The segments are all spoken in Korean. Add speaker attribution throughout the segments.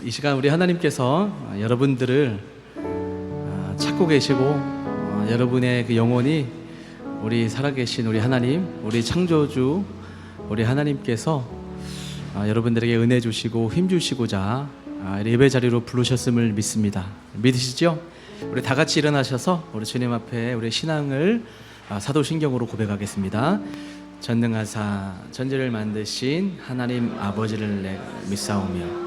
Speaker 1: 이 시간 우리 하나님께서 여러분들을 찾고 계시고 여러분의 그 영혼이 우리 살아계신 우리 하나님, 우리 창조주, 우리 하나님께서 여러분들에게 은혜 주시고 힘 주시고자 예배 자리로 부르셨음을 믿습니다. 믿으시죠? 우리 다 같이 일어나셔서 우리 주님 앞에 우리 신앙을 사도신경으로 고백하겠습니다. 전능하사 천지를 만드신 하나님 아버지를 믿사오며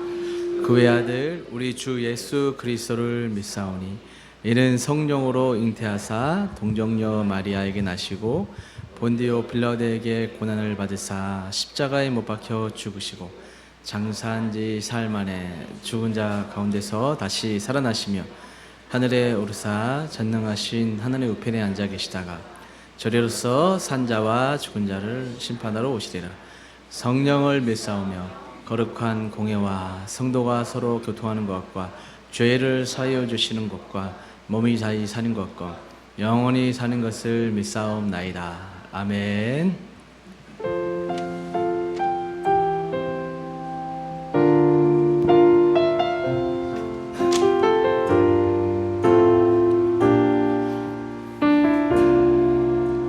Speaker 1: 그 외아들 우리 주 예수 그리스도를 믿사오니 이는 성령으로 잉태하사 동정녀 마리아에게 나시고 본디오 빌라도에게 고난을 받으사 십자가에 못 박혀 죽으시고 장사한 지 사흘 만에 죽은 자 가운데서 다시 살아나시며 하늘에 오르사 전능하신 하나님의 우편에 앉아 계시다가 저리로서 산자와 죽은 자를 심판하러 오시리라. 성령을 믿사오며 거룩한 공예와 성도가 서로 교통하는 것과 죄를 사하여 주시는 것과 몸이 자기 사는 것과 영원히 사는 것을 믿사옵나이다. 아멘.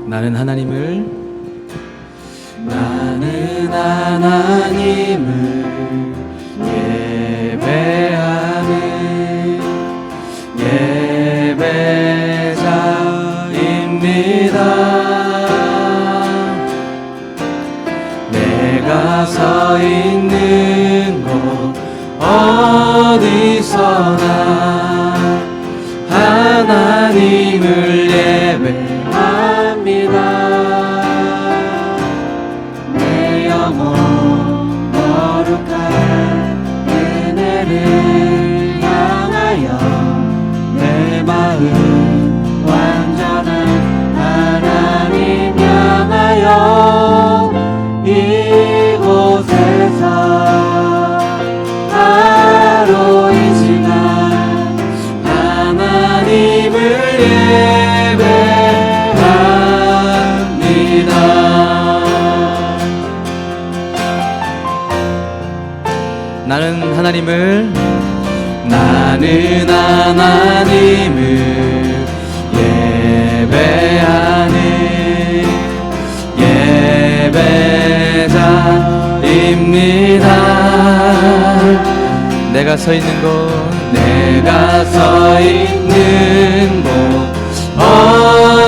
Speaker 1: 나는 하나님을 예배하는 예배자입니다. 내가 서 있는 곳 어디서나 하나님을 예배합니다. 내 영혼 거룩한 은혜를 향하여 내 마음 완전한 하나님 향하여 이곳에서 바로 이 시간 하나님을 나는 하나님을 예배하는 예배자입니다. 내가 서 있는 곳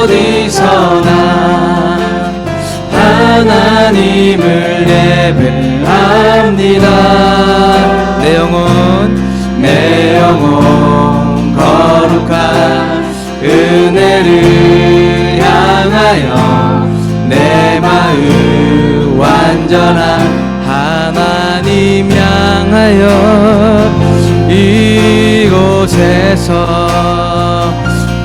Speaker 1: 어디서나 하나님을 예배합니다. 내 영혼 거룩한 은혜를 향하여 내 마음 완전한 하나님 향하여 이곳에서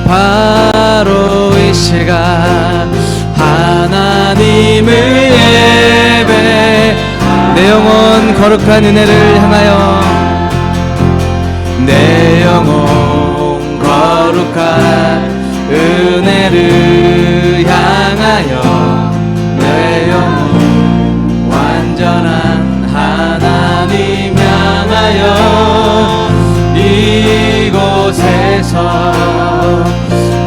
Speaker 1: 바로 이 시간 하나님을 예배 내 영혼 거룩한 은혜를 향하여 내 영혼 거룩한 은혜를 향하여 내 영혼 완전한 하나님 향하여 이곳에서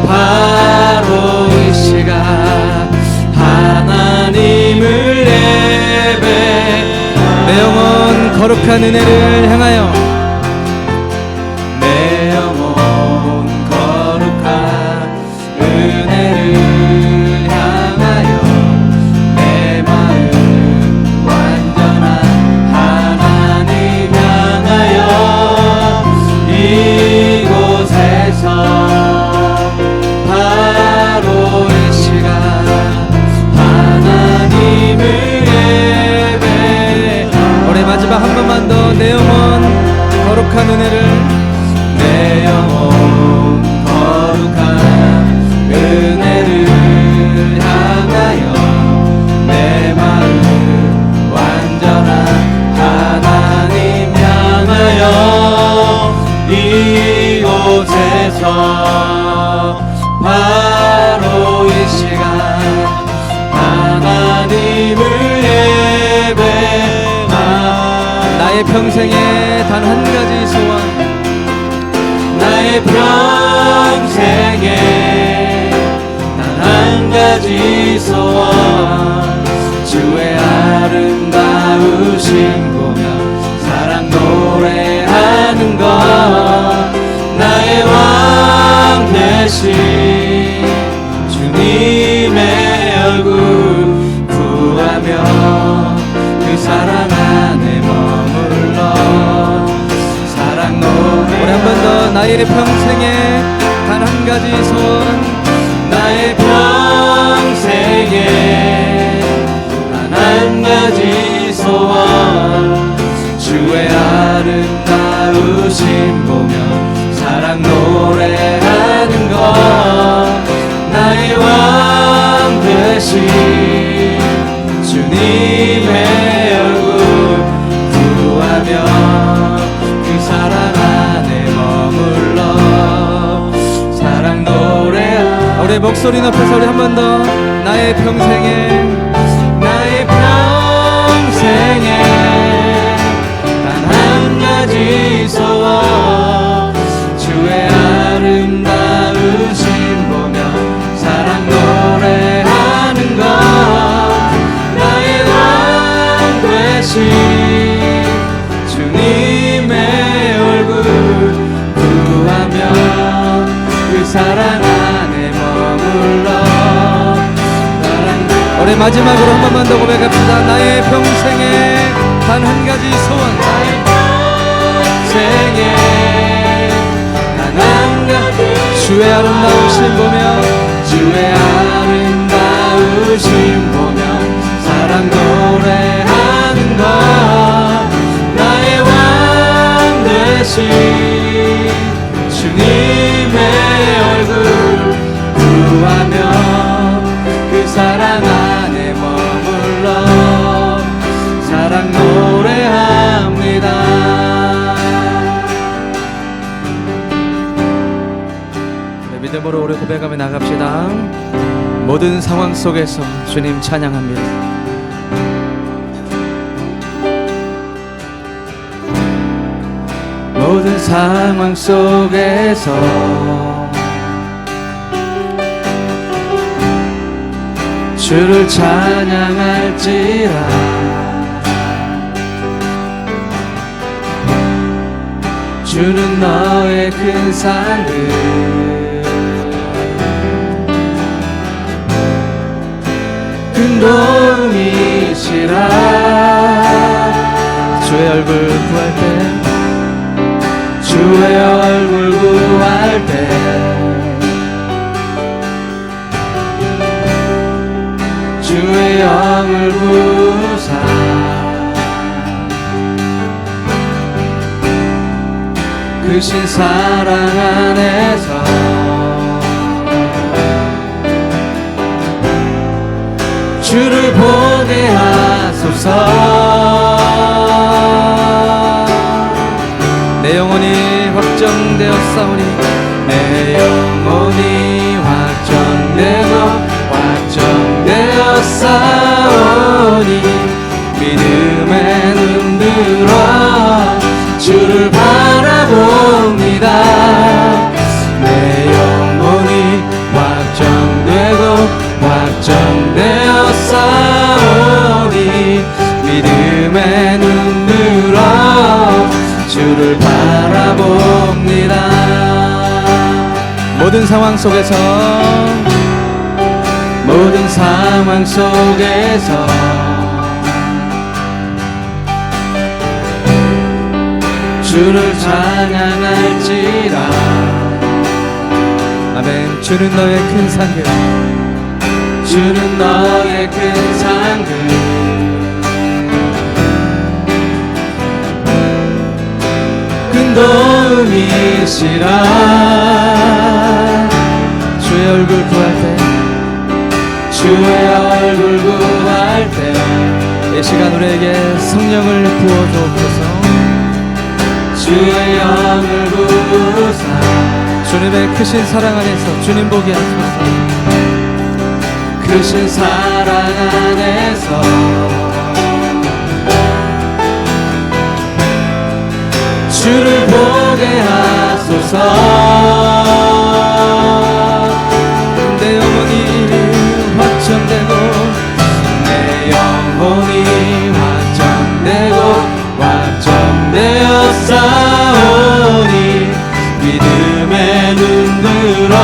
Speaker 1: 바로 이 시간 하나님을 예배 내 영혼 거룩한 은혜를 향하여 내 영혼 거룩한 은혜를 향하여 내 마음 완전한 하나님 향하여 이곳에서 바로 이 시간 하나님을 예배 올해 마지막 한 번만 더 내 영혼 거룩한 은혜를 내 영혼 거룩한 은혜를 향하여 내 마음 완전한 하나님 향하여 이곳에서 바로 이 시간 하나님을 예배하 나의 나의 평생에 단 한 가지 소원,
Speaker 2: 나의 평생에 단 한 가지 소원, 주의 아름다우신 보며 사랑 노래하는 것, 나의 왕 대신 주님의 얼굴 구하며 그 사랑 안에 머물러 사랑 노래.
Speaker 1: 우리 한 번 더. 나의 평생에 단 한 가지 소원,
Speaker 2: 나의 평생에 단 한 가지 소원, 주의 아름다우신 보며 사랑 노래하는 것, 나의 왕 되신 주님의 얼굴 구하며 그 사랑 안에 머물러 사랑 노래.
Speaker 1: 우리 목소리 높여서 우리 한 번 더. 나의 평생에
Speaker 2: 나의 평생에 단 한 가지 소원, 주의 아름다우신 보며 사랑 노래하는 것, 나의 왕 되신 주님의 얼굴 구하며 그 사랑 안에 머물러.
Speaker 1: 우리 마지막으로 한 번만 더 고백합시다. 나의 평생에 단 한 가지 소원,
Speaker 2: 나의 평생에 단 한 가지
Speaker 1: 주의 아름다우신 보며
Speaker 2: 주의 아름다우신 보며 사랑 노래하는 것, 나의 왕 되신 주님의 얼굴 구하며 그 사랑 안에 머물러 사랑 노래합니다.
Speaker 1: 네, 믿음으로 우리 고백하며 나갑시다. 모든 상황 속에서 주님 찬양합니다.
Speaker 2: 모든 상황 속에서 주를 찬양할지라, 주는 너의 큰 산들 큰 도움이시라.
Speaker 1: 주의 얼굴 구할 때,
Speaker 2: 주의 얼굴 구할 때 주의 영을 구사 크신 사랑 안에서 주를 보게 하소서.
Speaker 1: 내 영혼이 확정되었사오니,
Speaker 2: 내 영혼이 확정되었사오니 믿음의 눈 들어 주를 바라봅니다. 내 영혼이 확정되었사오니 믿음의 눈 들어 주를 바라봅니다.
Speaker 1: 모든 상황 속에서
Speaker 2: 모든 상황 속에서 주를 찬양할지라.
Speaker 1: 아멘. 주는 너의 큰 상급,
Speaker 2: 주는 너의 큰 상급 큰 도움이시라.
Speaker 1: 주의 얼굴 구할 때,
Speaker 2: 주의 얼굴 구할 때
Speaker 1: 이 시간 우리에게 성령을 부어주옵소서.
Speaker 2: 주의 영을 부사
Speaker 1: 주님의 크신 사랑 안에서 주님 보게 하소서.
Speaker 2: 크신 사랑 안에서 보게 하소서.
Speaker 1: 내 영혼이 확정되고
Speaker 2: 내 영혼이 확정되고 확정되어 싸우니 믿음의 눈들어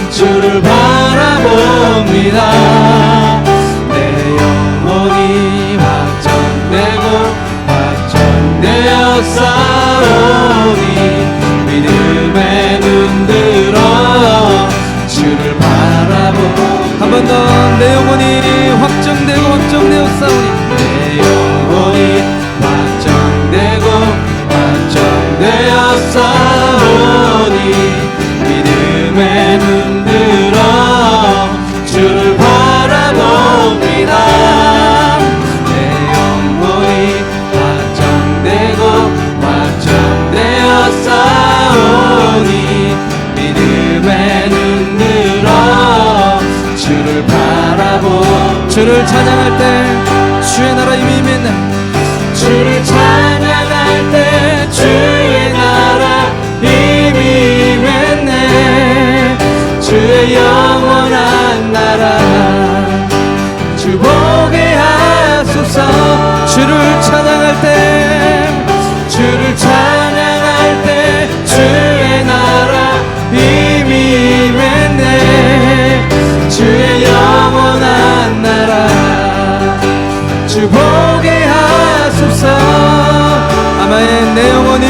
Speaker 2: 주를 바라봅니다. 내 영혼이 확정되고 확정되어 싸우니 믿음의 눈들어 주를 바라보.
Speaker 1: 한 번 더 내 영혼이 확정되고 확정되어 싸우니
Speaker 2: 내 영혼이 확정되고 확정되어 싸우니 믿음의 눈들어 주를 바라봅니다. 내 영혼이 확정되고 확정되어 싸우니 믿음의 눈들어 주를 바라보.
Speaker 1: 주를 찬양할 때 주의 나라 임히 임했네.
Speaker 2: 주를 찬양할 때 주의 나라 임히 임했네. 주의 영원한 나라 주 보게 하소서.
Speaker 1: 주를 찬양할 때
Speaker 2: 주를 찬양할 때 주의 나라 임히 임했네. 주의 영원한 나라 주 보게 하소서.
Speaker 1: 아마의 내 영혼이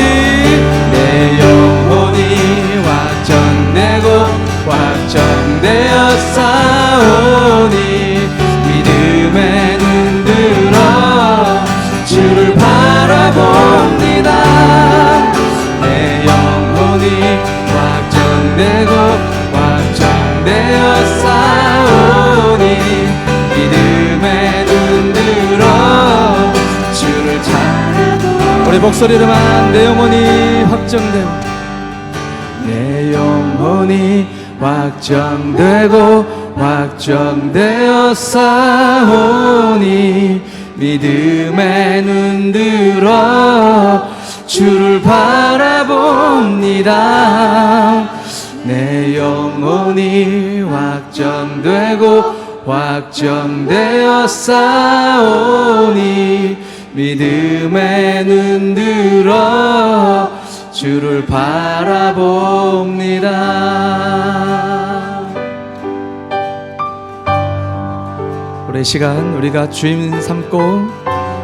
Speaker 2: 확정되고 확정되어 싸우니 믿음의 눈들어 주를 바라봅니다. 내 영혼이 확정되고 확정되어 싸우니 믿음의 눈들어 주를 바라보.
Speaker 1: 우리 목소리로만 내 영혼이 확정되고
Speaker 2: 내 영혼이 확정되고 확정되어 싸우니 믿음의 눈들어 주를 바라봅니다. 내 영혼이 확정되고 확정되어 싸우니 믿음의 눈들어 주를 바라봅니다.
Speaker 1: 우리 시간 우리가 주인 삼고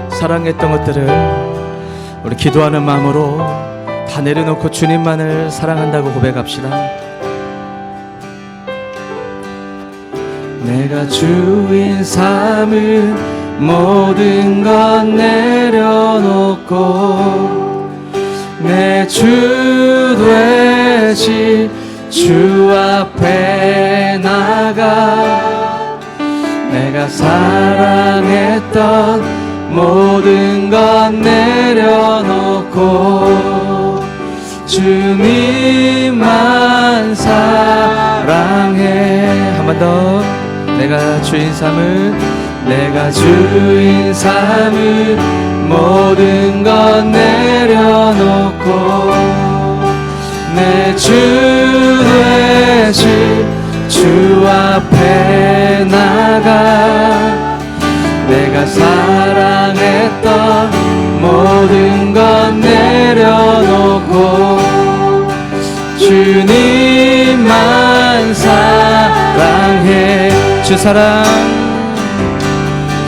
Speaker 1: 사랑했던 것들을 우리 기도하는 마음으로 다 내려놓고 주님만을 사랑한다고 고백합시다.
Speaker 2: 내가 주인 삼은 모든 것 내려놓고 내 주 되시 주 앞에 나가 내가 사랑했던 모든 것 내려놓고 주님만 사랑해.
Speaker 1: 한 번 더. 내가 주인 삼을
Speaker 2: 내가 주인 삼을 모든 것 내려놓고 내 주 되신 주 앞에 나가 내가 사랑했던 모든 것 내려놓고 주님만 사랑해.
Speaker 1: 주 사랑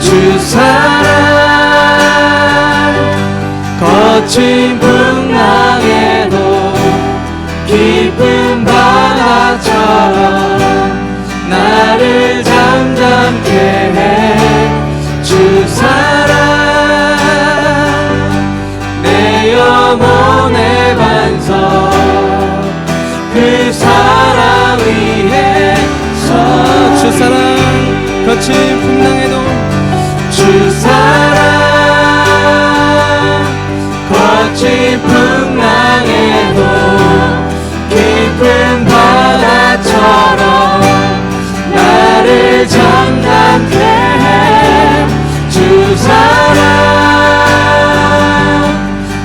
Speaker 2: 주 사랑 거친 풍랑에도 깊은 바다처럼 나를 잠잠케 해. 주 사랑 내 영혼의 반석 그 사랑 위에서
Speaker 1: 주 사랑 거친 풍랑에도
Speaker 2: 주 사랑 거친 풍랑에도 깊은 바다처럼 나를 잠잠케 해. 주 사랑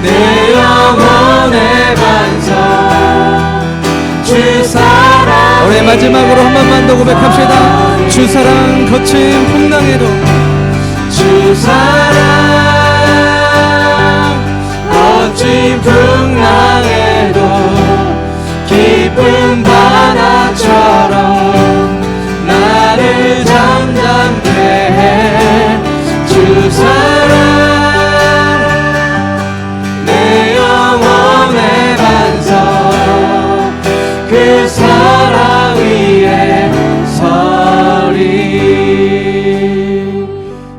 Speaker 2: 내 영혼의
Speaker 1: 마지막으로 한 번만 더 고백합시다. 주 사랑 거친 풍랑에도,
Speaker 2: 주 사랑 거친 풍랑에도 깊은 바다처럼 나를 잠잠케 해. 주 사랑 내 영혼의 반석, 그 사랑 위에 서리.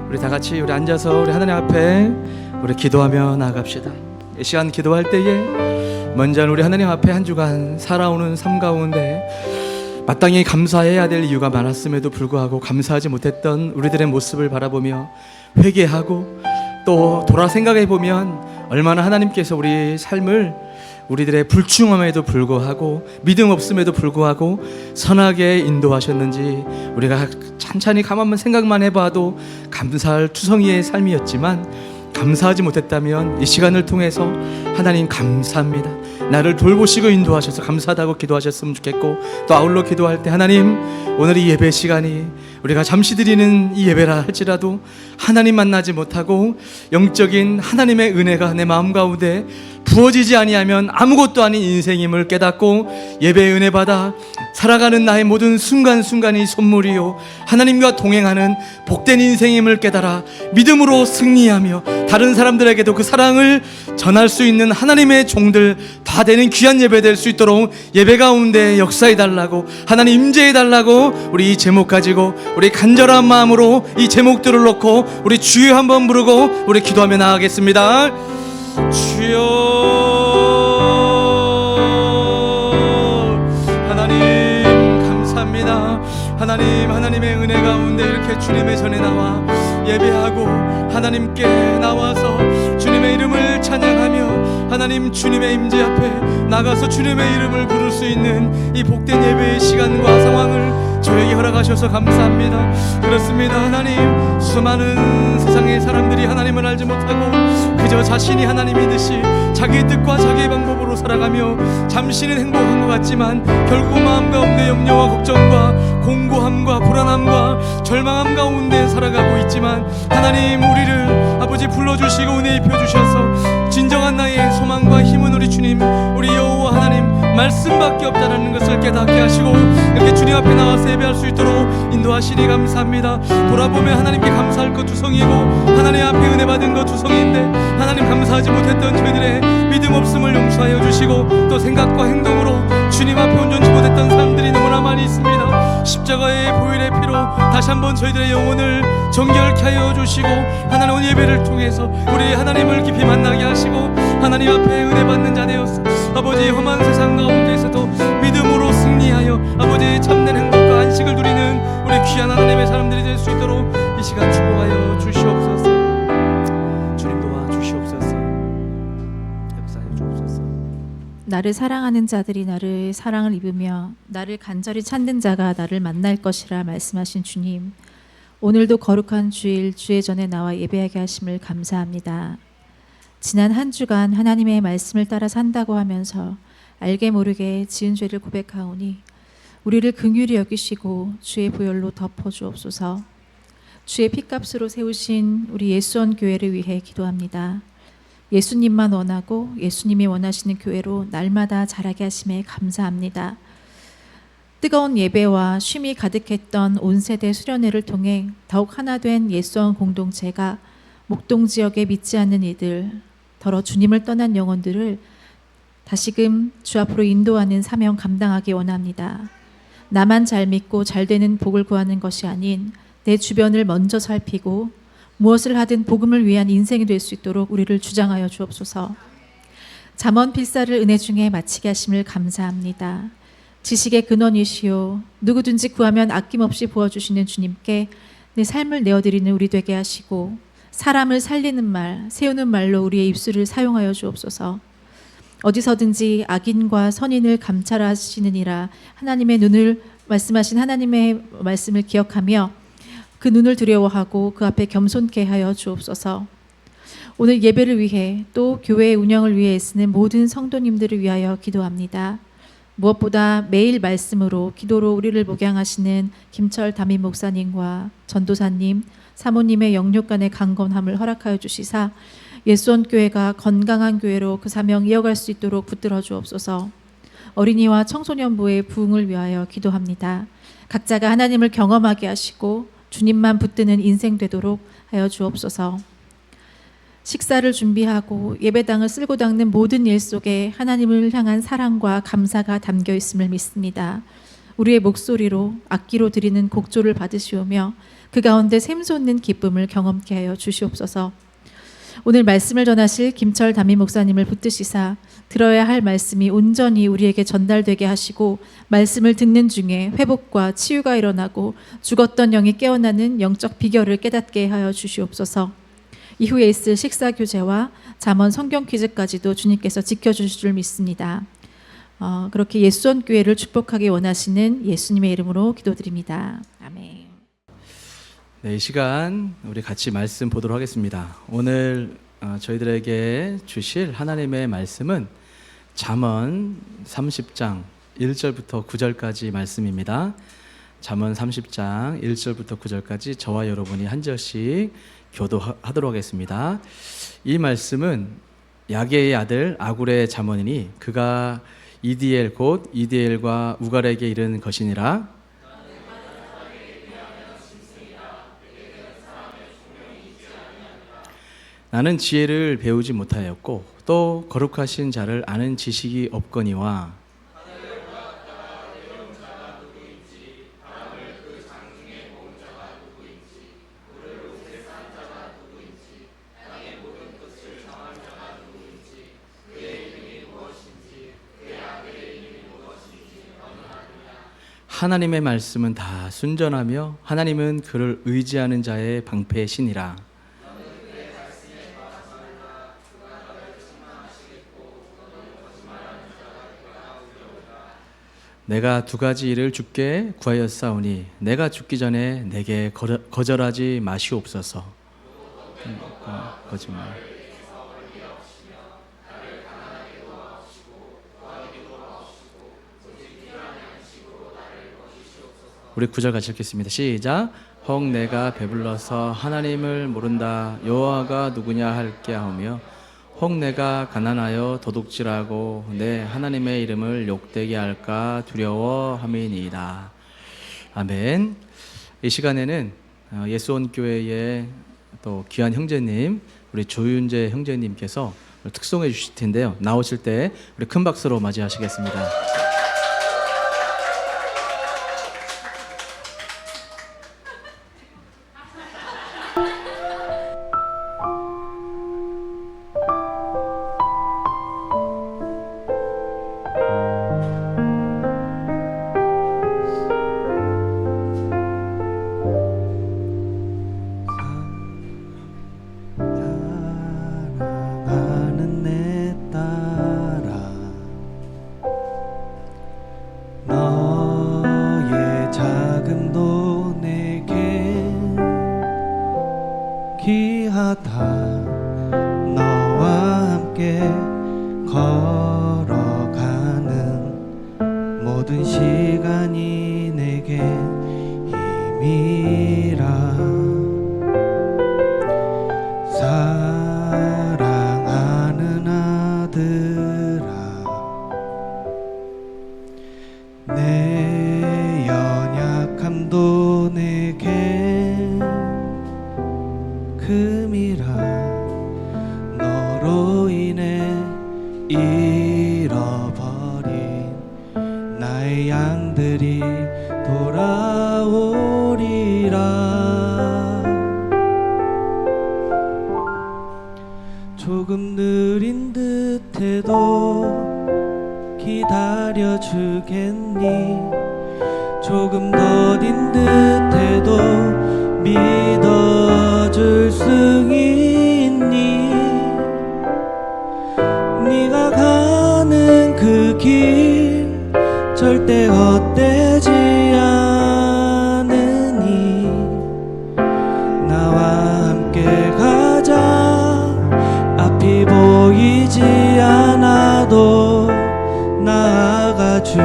Speaker 1: 우리 다 같이 우리 앉아서 우리 하나님 앞에 우리 기도하며 나아갑시다. 이 시간 기도할 때에 먼저 우리 하나님 앞에 한 주간 살아오는 삶 가운데 마땅히 감사해야 될 이유가 많았음에도 불구하고 감사하지 못했던 우리들의 모습을 바라보며 회개하고, 또 돌아 생각해 보면 얼마나 하나님께서 우리 삶을 우리들의 불충함에도 불구하고 믿음 없음에도 불구하고 선하게 인도하셨는지 우리가 찬찬히 가만만 생각만 해봐도 감사할 투성이의 삶이었지만, 감사하지 못했다면 이 시간을 통해서 하나님 감사합니다, 나를 돌보시고 인도하셔서 감사하다고 기도하셨으면 좋겠고, 또 아울러 기도할 때 하나님, 오늘 이 예배 시간이 우리가 잠시 드리는 이 예배라 할지라도 하나님 만나지 못하고 영적인 하나님의 은혜가 내 마음 가운데 부어지지 아니하면 아무것도 아닌 인생임을 깨닫고 예배의 은혜 받아 살아가는 나의 모든 순간순간이 선물이요 하나님과 동행하는 복된 인생임을 깨달아 믿음으로 승리하며 다른 사람들에게도 그 사랑을 전할 수 있는 하나님의 종들 다 되는 귀한 예배 될 수 있도록 예배 가운데 역사해달라고, 하나님 임재해달라고, 우리 이 제목 가지고 우리 간절한 마음으로 이 제목들을 놓고 우리 주여 한번 부르고 우리 기도하며 나아가겠습니다. 주여, 하나님 감사합니다. 하나님, 하나님의 은혜 가운데 이렇게 주님의 전에 나와 예배하고 하나님께 나와서 주님의 이름을 찬양하며 하나님 주님의 임재 앞에 나가서 주님의 이름을 부를 수 있는 이 복된 예배의 시간과 상황을 저에게 허락하셔서 감사합니다. 그렇습니다. 하나님, 수많은 세상의 사람들이 하나님을 알지 못하고 그저 자신이 하나님이듯이 자기의 뜻과 자기의 방법으로 살아가며 잠시는 행복한 것 같지만 결국 마음 가운데 염려와 걱정과 공고함과 불안함과 절망함 가운데 살아가고 있지만, 하나님 우리를 아버지 불러주시고 은혜 입혀주셔서 진정한 나의 소망과 힘은 우리 주님, 우리 여호와 하나님 말씀밖에 없다는 것을 깨닫게 하시고 이렇게 주님 앞에 나와서 예배할 수 있도록 인도하시니 감사합니다. 돌아보면 하나님께 감사할 것 두성이고 하나님 앞에 은혜 받은 것 두성인데, 하나님 감사하지 못했던 저희들의 믿음 없음을 용서하여 주시고 또 생각과 행동으로 주님 앞에 온전치 못했던 사람들이 너무나 많이 있습니다. 십자가의 보혈의 피로 다시 한번 저희들의 영혼을 정결케 하여 주시고 하나님 오늘 예배를 통해서 우리 하나님을 깊이 만나게 하시고 하나님 앞에 은혜 받는 자 되어서 아버지 험한 세상 가운데에서도 믿음으로 승리하여 아버지 참된 행복과 안식을 누리는 우리 귀한 하나님의 사람들이 될 수 있도록 이 시간 축복하여 주시옵소서. 주님 도와주시옵소서. 역사해 주옵소서.
Speaker 3: 나를 사랑하는 자들이 나를 사랑을 입으며 나를 간절히 찾는 자가 나를 만날 것이라 말씀하신 주님, 오늘도 거룩한 주일 주의 전에 나와 예배하게 하심을 감사합니다. 지난 한 주간 하나님의 말씀을 따라 산다고 하면서 알게 모르게 지은 죄를 고백하오니 우리를 긍휼히 여기시고 주의 보혈로 덮어주옵소서. 주의 피값으로 세우신 우리 예수원 교회를 위해 기도합니다. 예수님만 원하고 예수님이 원하시는 교회로 날마다 자라게 하심에 감사합니다. 뜨거운 예배와 쉼이 가득했던 온 세대 수련회를 통해 더욱 하나 된 예수원 공동체가 목동 지역에 믿지 않는 이들, 더러 주님을 떠난 영혼들을 다시금 주 앞으로 인도하는 사명 감당하기 원합니다. 나만 잘 믿고 잘 되는 복을 구하는 것이 아닌 내 주변을 먼저 살피고 무엇을 하든 복음을 위한 인생이 될 수 있도록 우리를 주장하여 주옵소서. 잠언 필사를 은혜 중에 마치게 하심을 감사합니다. 지식의 근원이시오 누구든지 구하면 아낌없이 부어주시는 주님께 내 삶을 내어드리는 우리 되게 하시고 사람을 살리는 말, 세우는 말로 우리의 입술을 사용하여 주옵소서. 어디서든지 악인과 선인을 감찰하시느니라 하나님의 눈을 말씀하신 하나님의 말씀을 기억하며 그 눈을 두려워하고 그 앞에 겸손케 하여 주옵소서. 오늘 예배를 위해 또 교회의 운영을 위해 애쓰는 모든 성도님들을 위하여 기도합니다. 무엇보다 매일 말씀으로 기도로 우리를 목양하시는 김철 담임 목사님과 전도사님, 사모님의 영육간의 강건함을 허락하여 주시사 예수원교회가 건강한 교회로 그 사명 이어갈 수 있도록 붙들어 주옵소서. 어린이와 청소년부의 부흥을 위하여 기도합니다. 각자가 하나님을 경험하게 하시고 주님만 붙드는 인생 되도록 하여 주옵소서. 식사를 준비하고 예배당을 쓸고 닦는 모든 일 속에 하나님을 향한 사랑과 감사가 담겨 있음을 믿습니다. 우리의 목소리로 악기로 드리는 곡조를 받으시오며 그 가운데 샘솟는 기쁨을 경험케 하여 주시옵소서. 오늘 말씀을 전하실 김철 담임 목사님을 붙드시사 들어야 할 말씀이 온전히 우리에게 전달되게 하시고 말씀을 듣는 중에 회복과 치유가 일어나고 죽었던 영이 깨어나는 영적 비결을 깨닫게 하여 주시옵소서. 이후에 있을 식사 교제와 잠언 성경 퀴즈까지도 주님께서 지켜주실 줄 믿습니다. 그렇게 예수원 교회를 축복하기 원하시는 예수님의 이름으로 기도드립니다. 아멘.
Speaker 1: 네, 이 시간 우리 같이 말씀 보도록 하겠습니다. 오늘 저희들에게 주실 하나님의 말씀은 잠언 30장 1절부터 9절까지 말씀입니다. 잠언 30장 1절부터 9절까지 저와 여러분이 한 절씩 교도하도록 하겠습니다. 이 말씀은 야게의 아들 아굴의 잠언이니 그가 이디엘 곧 이디엘과 우갈에게 이른 것이니라. 나는 지혜를 배우지 못하였고 또 거룩하신 자를 아는 지식이 없거니와 하나님의 말씀은 다 순전하며 하나님은 그를 의지하는 자의 방패의 신이라. 내가 두 가지 일을 주께 구하였사오니 내가 죽기 전에 내게 거절하지 마시옵소서. 거짓말. 우리 9절 같이 읽겠습니다. 시작. 혹 내가 배불러서 하나님을 모른다 여호와가 누구냐 할게 하오며 혹 내가 가난하여 도둑질하고 내 하나님의 이름을 욕되게 할까 두려워함이니이다. 아멘. 이 시간에는 예수원 교회의 또 귀한 형제님 우리 조윤재 형제님께서 특송해 주실 텐데요. 나오실 때 우리 큰 박수로 맞이하시겠습니다.
Speaker 2: 사랑하는 내 딸아 너의 자금도 내게 귀하다 너와 함께 걸어가는 모든 시간이 내게 힘이라 사랑하는 아들아 내 연약함도 내게 금이라 너로 인해 잃어버린 나의 양들이 돌아오리라 조금 느린 듯해도 기다려 주겠니 조금 더딘 듯해도 믿어줄 수 있니 네가 가는 그 길 절대 헛되지 않으니 나와 함께 가자 앞이 보이지 않아도 나아가 주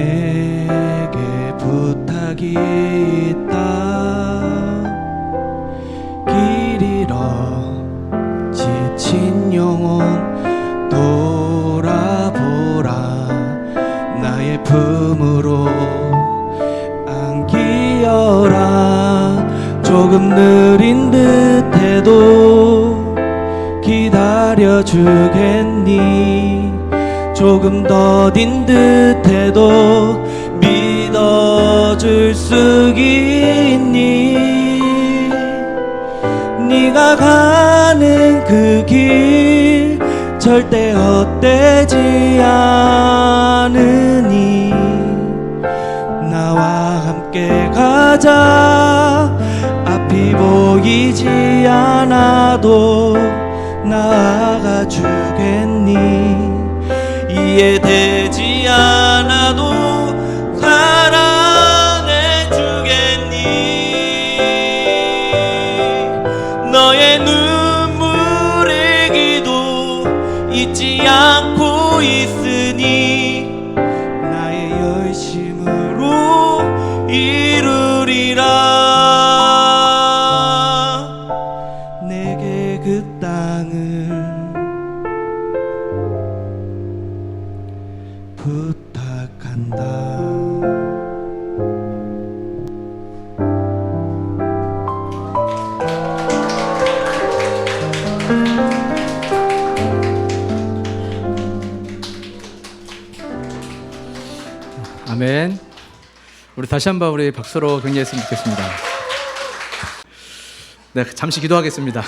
Speaker 2: 내게 부탁이 있다. 길 잃어 지친 영혼 돌아보라. 나의 품으로 안기어라. 조금 느린 듯해도 기다려주겠니. 조금 더딘 듯해도 믿어줄 수 있니. 네가 가는 그 길 절대 헛되지 않으니. 나와 함께 가자. 앞이 보이지 않아도 나아가 주겠니. 이해되지 않아도 사랑해 주겠니. 너의 눈물의 기도 잊지 않고 있으니. 나의 열심으로 이루리라. 내게 그 땅을 부탁한다.
Speaker 1: 아멘. 우리 다시 한번 우리 박수로 격려했으면 좋겠습니다. 네, 잠시 기도하겠습니다.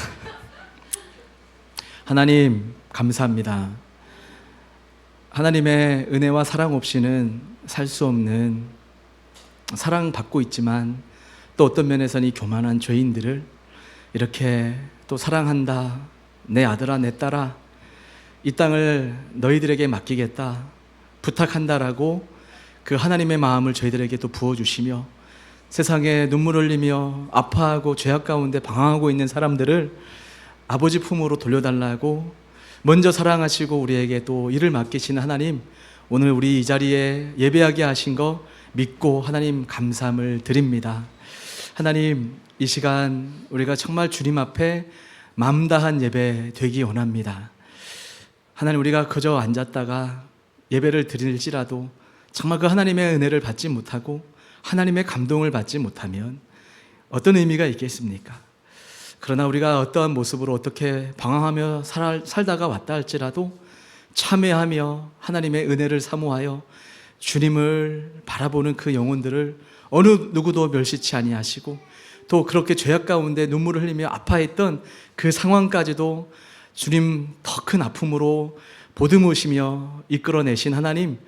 Speaker 1: 하나님 감사합니다. 하나님의 은혜와 사랑 없이는 살 수 없는, 사랑받고 있지만 또 어떤 면에서는 이 교만한 죄인들을 이렇게 또 사랑한다, 내 아들아 내 딸아 이 땅을 너희들에게 맡기겠다, 부탁한다라고 그 하나님의 마음을 저희들에게 또 부어주시며 세상에 눈물 흘리며 아파하고 죄악 가운데 방황하고 있는 사람들을 아버지 품으로 돌려달라고 먼저 사랑하시고 우리에게 또 일을 맡기시는 하나님, 오늘 우리 이 자리에 예배하게 하신 거 믿고 하나님 감사함을 드립니다. 하나님, 이 시간 우리가 정말 주님 앞에 마음 다한 예배 되기 원합니다. 하나님, 우리가 그저 앉았다가 예배를 드릴지라도 정말 그 하나님의 은혜를 받지 못하고 하나님의 감동을 받지 못하면 어떤 의미가 있겠습니까? 그러나 우리가 어떠한 모습으로 어떻게 방황하며 살다가 왔다 할지라도 참회하며 하나님의 은혜를 사모하여 주님을 바라보는 그 영혼들을 어느 누구도 멸시치 아니하시고 또 그렇게 죄악 가운데 눈물을 흘리며 아파했던 그 상황까지도 주님 더 큰 아픔으로 보듬으시며 이끌어내신 하나님,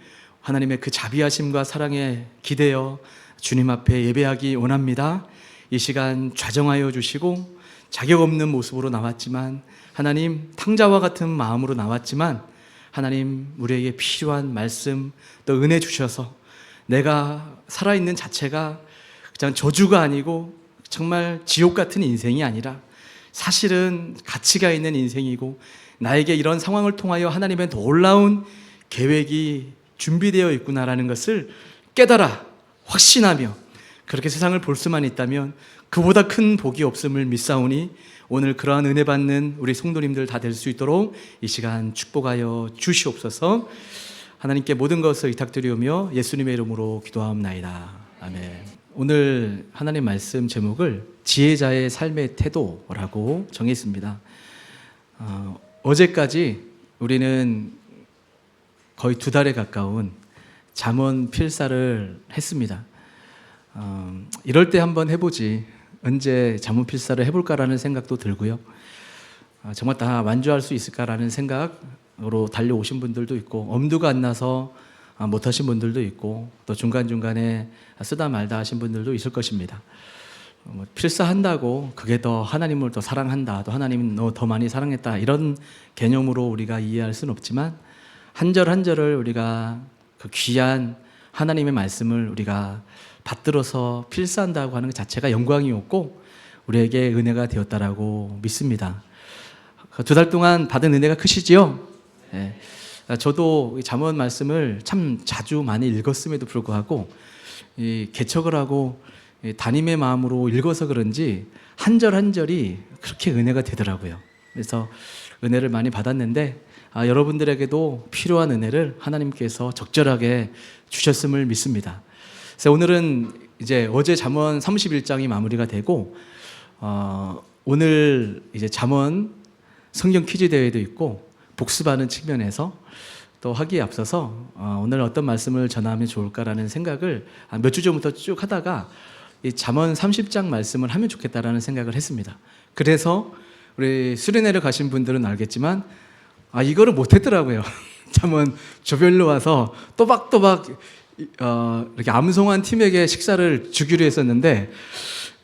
Speaker 1: 하나님의 그 자비하심과 사랑에 기대어 주님 앞에 예배하기 원합니다. 이 시간 좌정하여 주시고 자격 없는 모습으로 나왔지만 하나님, 탕자와 같은 마음으로 나왔지만 하나님, 우리에게 필요한 말씀 또 은혜 주셔서 내가 살아있는 자체가 그냥 저주가 아니고 정말 지옥 같은 인생이 아니라 사실은 가치가 있는 인생이고 나에게 이런 상황을 통하여 하나님의 놀라운 계획이 준비되어 있구나라는 것을 깨달아 확신하며 그렇게 세상을 볼 수만 있다면 그보다 큰 복이 없음을 믿사오니 오늘 그러한 은혜 받는 우리 성도님들 다 될 수 있도록 이 시간 축복하여 주시옵소서. 하나님께 모든 것을 의탁드리오며 예수님의 이름으로 기도하옵나이다. 아멘. 오늘 하나님 말씀 제목을 지혜자의 삶의 태도라고 정했습니다. 어제까지 우리는 거의 2달에 가까운 잠언 필사를 했습니다. 이럴 때 한번 해보지 언제 잠언 필사를 해볼까라는 생각도 들고요. 정말 다 완주할 수 있을까라는 생각으로 달려오신 분들도 있고 엄두가 안 나서 못하신 분들도 있고 또 중간중간에 쓰다 말다 하신 분들도 있을 것입니다. 필사한다고 그게 더 하나님을 더 사랑한다, 또 하나님은 너 더 많이 사랑했다 이런 개념으로 우리가 이해할 수는 없지만 한 절 한 절을 우리가 그 귀한 하나님의 말씀을 우리가 받들어서 필사한다고 하는 것 자체가 영광이었고 우리에게 은혜가 되었다라고 믿습니다. 2달 동안 받은 은혜가 크시지요? 네. 저도 이 잠언 말씀을 참 자주 많이 읽었음에도 불구하고 이 개척을 하고 이 담임의 마음으로 읽어서 그런지 한 절 한 절이 그렇게 은혜가 되더라고요. 그래서 은혜를 많이 받았는데 여러분들에게도 필요한 은혜를 하나님께서 적절하게 주셨음을 믿습니다. 그래서 오늘은 이제 어제 잠언 31장이 마무리가 되고 오늘 이제 잠언 성경 퀴즈 대회도 있고 복습하는 측면에서 또 하기에 앞서서 오늘 어떤 말씀을 전하면 좋을까라는 생각을 몇 주 전부터 쭉 하다가 이 잠언 30장 말씀을 하면 좋겠다라는 생각을 했습니다. 그래서 우리 수련회를 가신 분들은 알겠지만 이거를 못했더라고요. 잠언 조별로 와서 또박또박 이렇게 암송한 팀에게 식사를 주기로 했었는데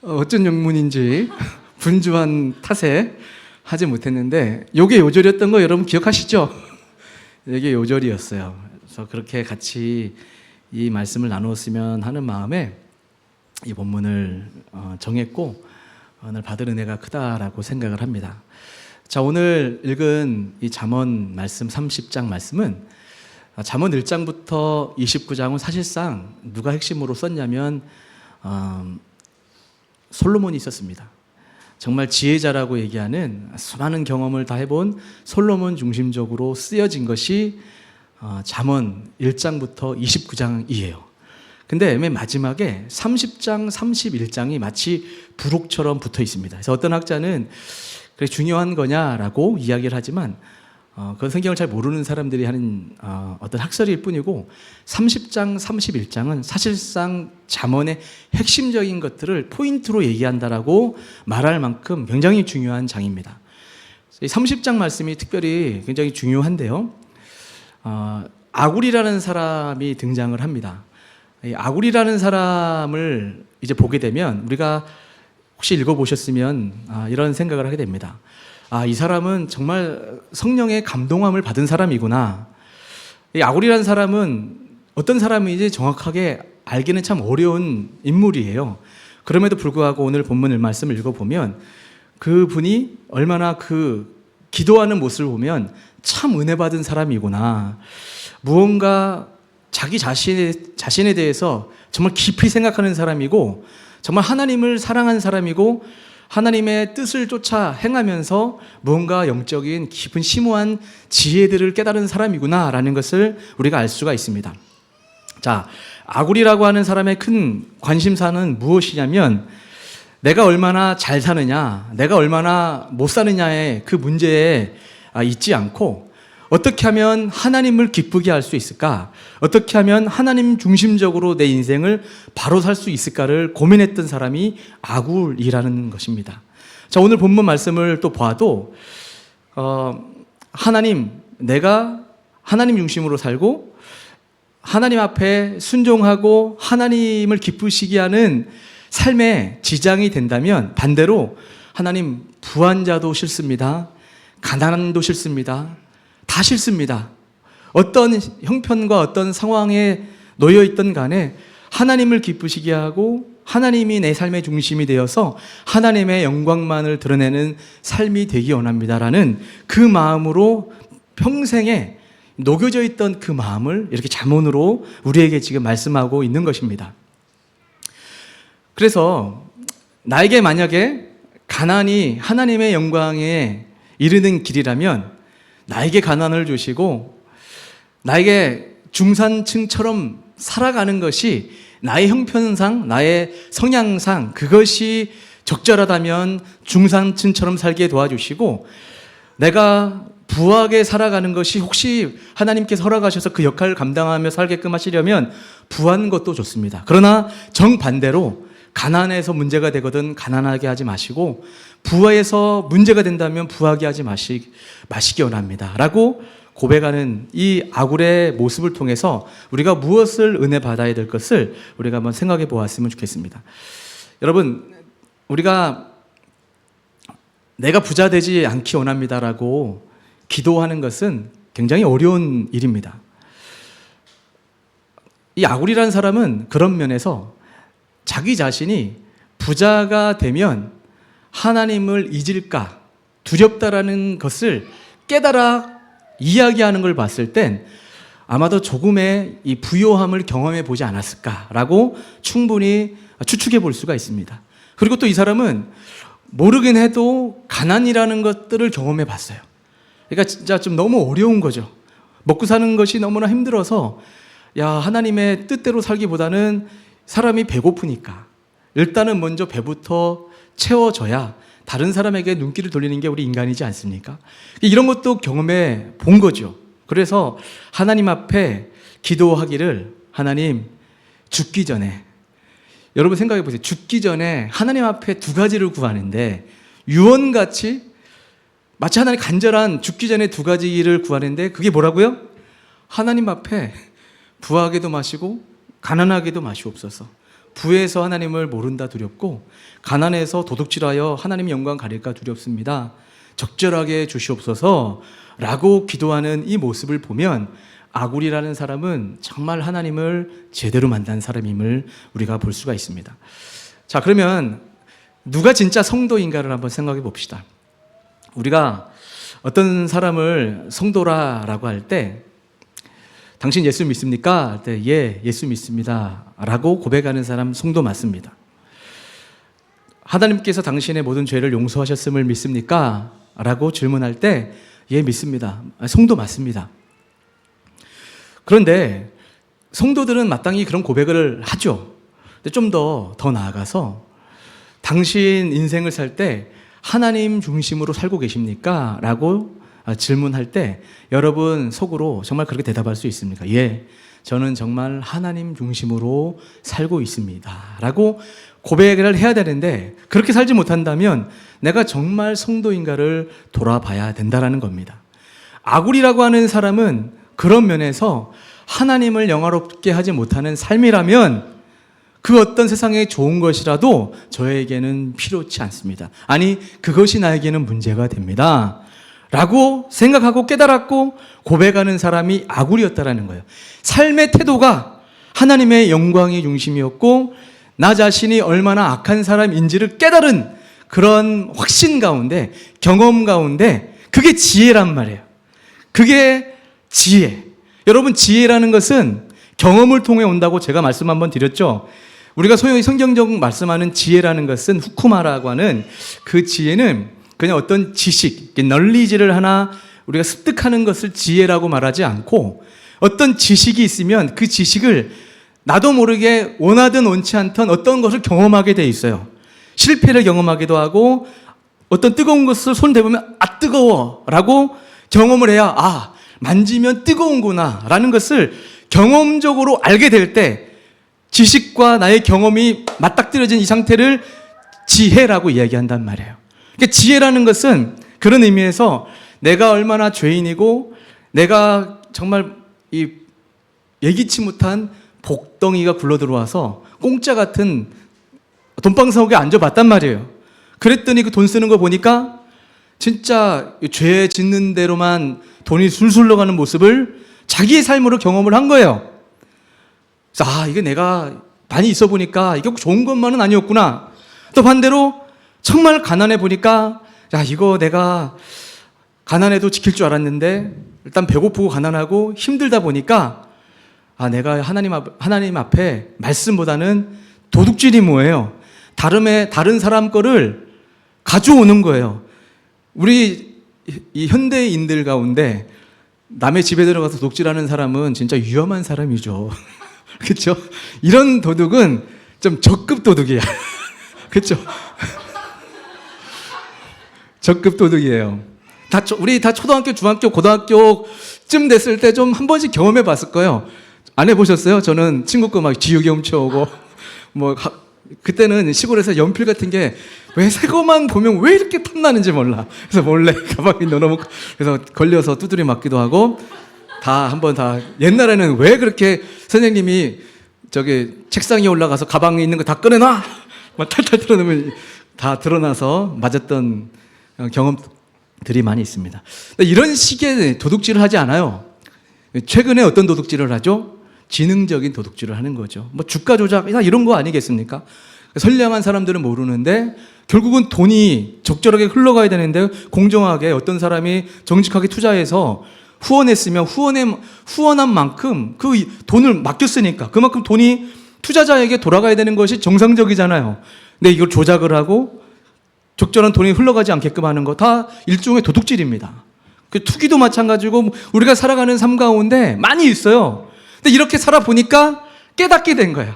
Speaker 1: 어쩐 영문인지 분주한 탓에 하지 못했는데 요게 요절이었던 거 여러분 기억하시죠? 이게 요절이었어요. 그래서 그렇게 같이 이 말씀을 나누었으면 하는 마음에 이 본문을 정했고 오늘 받을 은혜가 크다라고 생각을 합니다. 자, 오늘 읽은 이 잠언 말씀 30장 말씀은 잠언 1장부터 29장은 사실상 누가 핵심으로 썼냐면 솔로몬이 있었습니다. 정말 지혜자라고 얘기하는 수많은 경험을 다 해본 솔로몬 중심적으로 쓰여진 것이 잠언 1장부터 29장이에요. 근데 맨 마지막에 30장, 31장이 마치 부록처럼 붙어 있습니다. 그래서 어떤 학자는 그게 중요한 거냐라고 이야기를 하지만 그건 성경을 잘 모르는 사람들이 하는 어떤 학설일 뿐이고 30장, 31장은 사실상 잠언의 핵심적인 것들을 포인트로 얘기한다라고 말할 만큼 굉장히 중요한 장입니다. 이 30장 말씀이 특별히 굉장히 중요한데요. 아굴이라는 사람이 등장을 합니다. 이 아굴이라는 사람을 이제 보게 되면 우리가 혹시 읽어보셨으면 이런 생각을 하게 됩니다. 이 사람은 정말 성령의 감동함을 받은 사람이구나. 이 아굴이라는 사람은 어떤 사람인지 정확하게 알기는 참 어려운 인물이에요. 그럼에도 불구하고 오늘 본문 말씀을 읽어보면 그분이 얼마나 기도하는 모습을 보면 참 은혜 받은 사람이구나. 무언가 자기 자신에 대해서 정말 깊이 생각하는 사람이고 정말 하나님을 사랑하는 사람이고 하나님의 뜻을 쫓아 행하면서 무언가 영적인 깊은 심오한 지혜들을 깨달은 사람이구나라는 것을 우리가 알 수가 있습니다. 자, 아굴이라고 하는 사람의 큰 관심사는 무엇이냐면 내가 얼마나 잘 사느냐, 내가 얼마나 못 사느냐의 그 문제에 있지 않고 어떻게 하면 하나님을 기쁘게 할 수 있을까? 어떻게 하면 하나님 중심적으로 내 인생을 바로 살 수 있을까를 고민했던 사람이 아굴이라는 것입니다. 자, 오늘 본문 말씀을 또 봐도 내가 하나님 중심으로 살고 하나님 앞에 순종하고 하나님을 기쁘시게 하는 삶에 지장이 된다면 반대로 하나님 부한자도 싫습니다. 가난도 싫습니다. 다 싫습니다. 어떤 형편과 어떤 상황에 놓여 있던 간에 하나님을 기쁘시게 하고 하나님이 내 삶의 중심이 되어서 하나님의 영광만을 드러내는 삶이 되기 원합니다라는 그 마음으로 평생에 녹여져 있던 그 마음을 이렇게 잠언으로 우리에게 지금 말씀하고 있는 것입니다. 그래서 나에게 만약에 가난이 하나님의 영광에 이르는 길이라면 나에게 가난을 주시고 나에게 중산층처럼 살아가는 것이 나의 형편상, 나의 성향상 그것이 적절하다면 중산층처럼 살게 도와주시고 내가 부하게 살아가는 것이 혹시 하나님께서 허락하셔서 그 역할을 감당하며 살게끔 하시려면 부한 것도 좋습니다. 그러나 정반대로 가난해서 문제가 되거든 가난하게 하지 마시고 부하에서 문제가 된다면 부하게 하지 마시기 원합니다 라고 고백하는 이 아굴의 모습을 통해서 우리가 무엇을 은혜 받아야 될 것을 우리가 한번 생각해 보았으면 좋겠습니다. 여러분, 우리가 내가 부자 되지 않기 원합니다라고 기도하는 것은 굉장히 어려운 일입니다. 이 아굴이라는 사람은 그런 면에서 자기 자신이 부자가 되면 하나님을 잊을까 두렵다라는 것을 깨달아 이야기하는 걸 봤을 땐 아마도 조금의 이 부요함을 경험해 보지 않았을까라고 충분히 추측해 볼 수가 있습니다. 그리고 또 이 사람은 모르긴 해도 가난이라는 것들을 경험해 봤어요. 그러니까 진짜 좀 너무 어려운 거죠. 먹고 사는 것이 너무나 힘들어서 야, 하나님의 뜻대로 살기보다는 사람이 배고프니까 일단은 먼저 배부터 채워져야 다른 사람에게 눈길을 돌리는 게 우리 인간이지 않습니까? 이런 것도 경험해 본 거죠. 그래서 하나님 앞에 기도하기를 하나님 죽기 전에, 여러분 생각해 보세요. 죽기 전에 하나님 앞에 두 가지를 구하는데 유언같이 마치 하나님 간절한 죽기 전에 두 가지를 구하는데 그게 뭐라고요? 하나님 앞에 부하게도 마시고 가난하게도 마시옵소서. 부에서 하나님을 모른다 두렵고 가난해서 도둑질하여 하나님의 영광 가릴까 두렵습니다. 적절하게 주시옵소서 라고 기도하는 이 모습을 보면 아굴이라는 사람은 정말 하나님을 제대로 만난 사람임을 우리가 볼 수가 있습니다. 자, 그러면 누가 진짜 성도인가를 한번 생각해 봅시다. 우리가 어떤 사람을 성도라라고 할 때 당신 예수 믿습니까? 할 때 예, 예수 믿습니다 라고 고백하는 사람 성도 맞습니다. 하나님께서 당신의 모든 죄를 용서하셨음을 믿습니까? 라고 질문할 때 예, 믿습니다. 성도 맞습니다. 그런데 성도들은 마땅히 그런 고백을 하죠. 근데 좀 더 나아가서 당신 인생을 살 때 하나님 중심으로 살고 계십니까? 라고 질문할 때 여러분 속으로 정말 그렇게 대답할 수 있습니까? 예, 저는 정말 하나님 중심으로 살고 있습니다 라고 고백을 해야 되는데 그렇게 살지 못한다면 내가 정말 성도인가를 돌아봐야 된다는 겁니다. 아굴이라고 하는 사람은 그런 면에서 하나님을 영화롭게 하지 못하는 삶이라면 그 어떤 세상에 좋은 것이라도 저에게는 필요치 않습니다. 아니, 그것이 나에게는 문제가 됩니다 라고 생각하고 깨달았고 고백하는 사람이 아굴이었다라는 거예요. 삶의 태도가 하나님의 영광의 중심이었고 나 자신이 얼마나 악한 사람인지를 깨달은 그런 확신 가운데, 경험 가운데 그게 지혜란 말이에요. 그게 지혜. 여러분, 지혜라는 것은 경험을 통해 온다고 제가 말씀 한번 드렸죠. 우리가 소위 성경적 말씀하는 지혜라는 것은 후쿠마라고 하는 그 지혜는 그냥 어떤 지식, 널리지를 하나 우리가 습득하는 것을 지혜라고 말하지 않고 어떤 지식이 있으면 그 지식을 나도 모르게 원하든 원치 않던 어떤 것을 경험하게 돼 있어요. 실패를 경험하기도 하고 어떤 뜨거운 것을 손 대보면 아, 뜨거워 라고 경험을 해야 아, 만지면 뜨거운구나 라는 것을 경험적으로 알게 될 때 지식과 나의 경험이 맞닥뜨려진 이 상태를 지혜라고 이야기한단 말이에요. 그러니까 지혜라는 것은 그런 의미에서 내가 얼마나 죄인이고 내가 정말 이 예기치 못한 복덩이가 굴러들어와서 공짜 같은 돈방석에 앉아봤단 말이에요. 그랬더니 그 돈 쓰는 거 보니까 진짜 죄 짓는 대로만 돈이 술술 흘러가는 모습을 자기의 삶으로 경험을 한 거예요. 그래서 아, 이게 내가 많이 있어 보니까 이게 좋은 것만은 아니었구나. 또 반대로 정말 가난해 보니까 야, 이거 내가 가난해도 지킬 줄 알았는데 일단 배고프고 가난하고 힘들다 보니까 아, 내가 하나님 앞에 말씀보다는 도둑질이 뭐예요? 다른 사람 거를 가져오는 거예요. 우리 이 현대인들 가운데 남의 집에 들어가서 도둑질하는 사람은 진짜 위험한 사람이죠. 그렇죠? 이런 도둑은 좀 적급 도둑이야. 그렇죠? 적급 도둑이에요. 우리 다 초등학교, 중학교, 고등학교쯤 됐을 때 좀 한 번씩 경험해 봤을 거예요. 안 해보셨어요? 저는 친구 거 막 지우개 훔쳐오고 그때는 시골에서 연필 같은 게 왜 새 거만 보면 왜 이렇게 탐나는지 몰라. 그래서 몰래 가방에 넣어놓고 그래서 걸려서 두드려 맞기도 하고 한번 옛날에는 왜 그렇게 선생님이 저기 책상에 올라가서 가방에 있는 거 다 꺼내놔! 막 탈탈 털어놓으면 다 드러나서 맞았던 경험들이 많이 있습니다. 이런 식의 도둑질을 하지 않아요. 최근에 어떤 도둑질을 하죠? 지능적인 도둑질을 하는 거죠. 주가 조작 이런 거 아니겠습니까? 선량한 사람들은 모르는데 결국은 돈이 적절하게 흘러가야 되는데 공정하게 어떤 사람이 정직하게 투자해서 후원했으면 후원한 만큼 그 돈을 맡겼으니까 그만큼 돈이 투자자에게 돌아가야 되는 것이 정상적이잖아요. 근데 이걸 조작을 하고 적절한 돈이 흘러가지 않게끔 하는 거 다 일종의 도둑질입니다. 그 투기도 마찬가지고 우리가 살아가는 삶 가운데 많이 있어요. 근데 이렇게 살아보니까 깨닫게 된 거예요.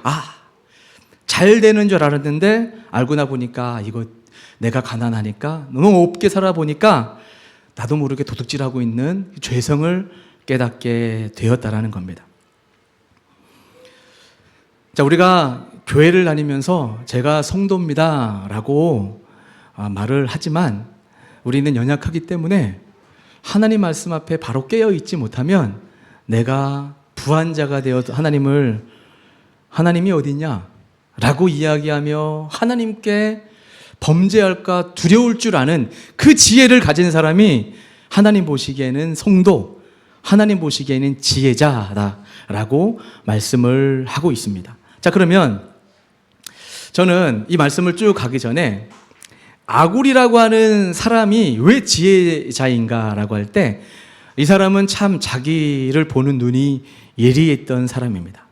Speaker 1: 잘 되는 줄 알았는데 알고 나 보니까 이거 내가 가난하니까 너무 없게 살아보니까 나도 모르게 도둑질하고 있는 죄성을 깨닫게 되었다라는 겁니다. 자, 우리가 교회를 다니면서 제가 성도입니다라고 말을 하지만 우리는 연약하기 때문에 하나님 말씀 앞에 바로 깨어 있지 못하면 내가 부한자가 되어 하나님이 어디냐? 라고 이야기하며 하나님께 범죄할까 두려울 줄 아는 그 지혜를 가진 사람이 하나님 보시기에는 성도, 하나님 보시기에는 지혜자라고 말씀을 하고 있습니다. 자, 그러면 저는 이 말씀을 쭉 가기 전에 아굴이라고 하는 사람이 왜 지혜자인가라고 할 때 이 사람은 참 자기를 보는 눈이 예리했던 사람입니다.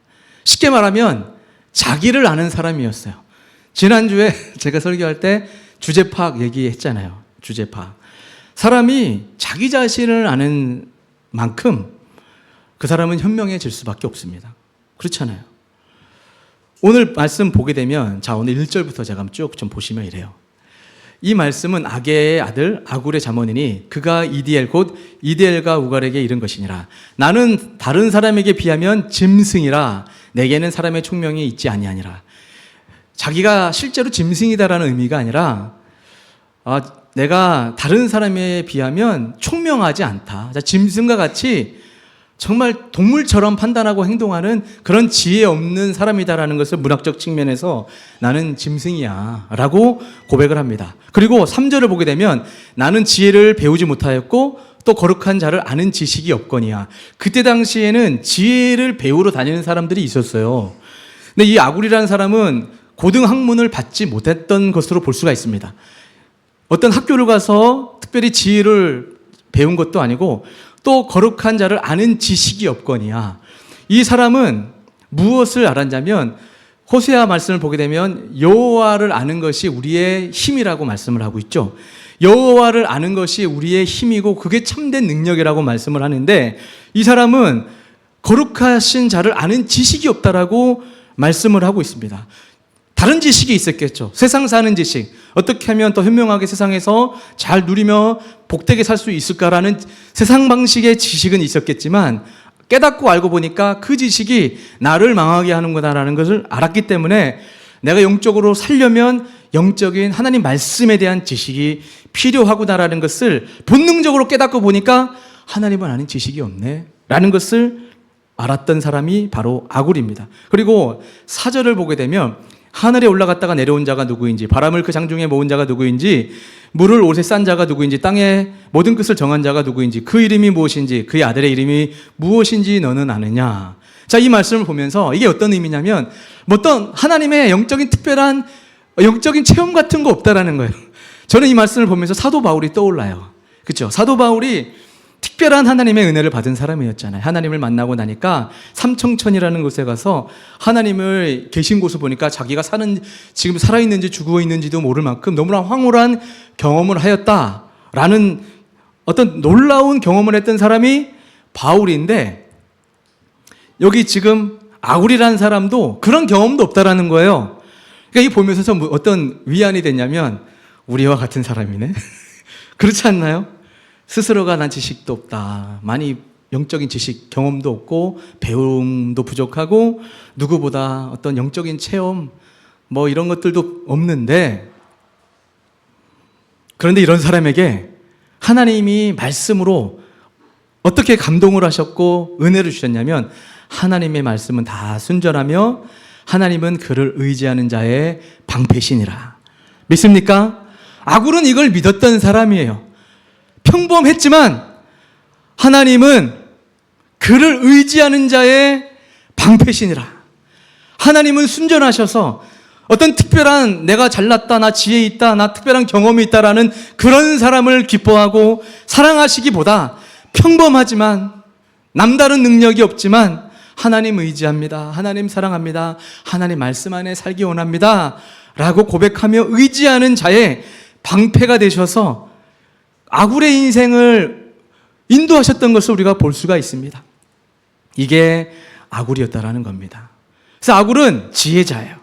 Speaker 1: 쉽게 말하면 자기를 아는 사람이었어요. 지난주에 제가 설교할 때 주제파악 얘기했잖아요. 주제파악. 사람이 자기 자신을 아는 만큼 그 사람은 현명해질 수밖에 없습니다. 그렇잖아요. 오늘 말씀 보게 되면 자, 오늘 1절부터 제가 쭉 좀 보시면 이래요. 이 말씀은 아게의 아들 아굴의 자문이니 그가 이디엘 곧 이디엘과 우갈에게 이른 것이니라. 나는 다른 사람에게 비하면 짐승이라 내게는 사람의 총명이 있지 아니하니라. 자기가 실제로 짐승이다라는 의미가 아니라 내가 다른 사람에 비하면 총명하지 않다. 자, 짐승과 같이 정말 동물처럼 판단하고 행동하는 그런 지혜 없는 사람이다라는 것을 문학적 측면에서 나는 짐승이야 라고 고백을 합니다. 그리고 3절을 보게 되면 나는 지혜를 배우지 못하였고 또 거룩한 자를 아는 지식이 없거니와. 그때 당시에는 지혜를 배우러 다니는 사람들이 있었어요. 근데 이 아굴이라는 사람은 고등학문을 받지 못했던 것으로 볼 수가 있습니다. 어떤 학교를 가서 특별히 지혜를 배운 것도 아니고 또 거룩한 자를 아는 지식이 없거니와. 이 사람은 무엇을 알았냐면 호세아 말씀을 보게 되면 여호와를 아는 것이 우리의 힘이라고 말씀을 하고 있죠. 여호와를 아는 것이 우리의 힘이고 그게 참된 능력이라고 말씀을 하는데 이 사람은 거룩하신 자를 아는 지식이 없다라고 말씀을 하고 있습니다. 다른 지식이 있었겠죠. 세상 사는 지식. 어떻게 하면 더 현명하게 세상에서 잘 누리며 복되게 살 수 있을까라는 세상 방식의 지식은 있었겠지만 깨닫고 알고 보니까 그 지식이 나를 망하게 하는 거다라는 것을 알았기 때문에 내가 영적으로 살려면 영적인 하나님 말씀에 대한 지식이 필요하구나라는 것을 본능적으로 깨닫고 보니까 하나님을 아는 지식이 없네 라는 것을 알았던 사람이 바로 아굴입니다. 그리고 4절을 보게 되면 하늘에 올라갔다가 내려온 자가 누구인지, 바람을 그 장중에 모은 자가 누구인지, 물을 옷에 싼 자가 누구인지, 땅의 모든 끝을 정한 자가 누구인지, 그 이름이 무엇인지, 그의 아들의 이름이 무엇인지 너는 아느냐. 자, 이 말씀을 보면서 이게 어떤 의미냐면 어떤 하나님의 영적인 특별한 영적인 체험 같은 거 없다라는 거예요. 저는 이 말씀을 보면서 사도 바울이 떠올라요. 그렇죠? 사도 바울이 특별한 하나님의 은혜를 받은 사람이었잖아요. 하나님을 만나고 나니까 삼청천이라는 곳에 가서 하나님을 계신 곳을 보니까 자기가 지금 살아있는지 죽어 있는지도 모를 만큼 너무나 황홀한 경험을 하였다라는 어떤 놀라운 경험을 했던 사람이 바울인데 여기 지금 아굴이라는 사람도 그런 경험도 없다라는 거예요. 그러니까 이 보면서 어떤 위안이 됐냐면 우리와 같은 사람이네. 그렇지 않나요? 스스로가 난 지식도 없다. 많이 영적인 지식, 경험도 없고 배움도 부족하고 누구보다 어떤 영적인 체험 뭐 이런 것들도 없는데 그런데 이런 사람에게 하나님이 말씀으로 어떻게 감동을 하셨고 은혜를 주셨냐면 하나님의 말씀은 다 순전하며 하나님은 그를 의지하는 자의 방패시니라. 믿습니까? 아굴은 이걸 믿었던 사람이에요. 평범했지만 하나님은 그를 의지하는 자의 방패시니라. 하나님은 순전하셔서 어떤 특별한 내가 잘났다, 나 지혜 있다, 나 특별한 경험이 있다라는 그런 사람을 기뻐하고 사랑하시기보다 평범하지만 남다른 능력이 없지만 하나님 의지합니다. 하나님 사랑합니다. 하나님 말씀 안에 살기 원합니다. 라고 고백하며 의지하는 자의 방패가 되셔서 아굴의 인생을 인도하셨던 것을 우리가 볼 수가 있습니다. 이게 아굴이었다라는 겁니다. 그래서 아굴은 지혜자예요.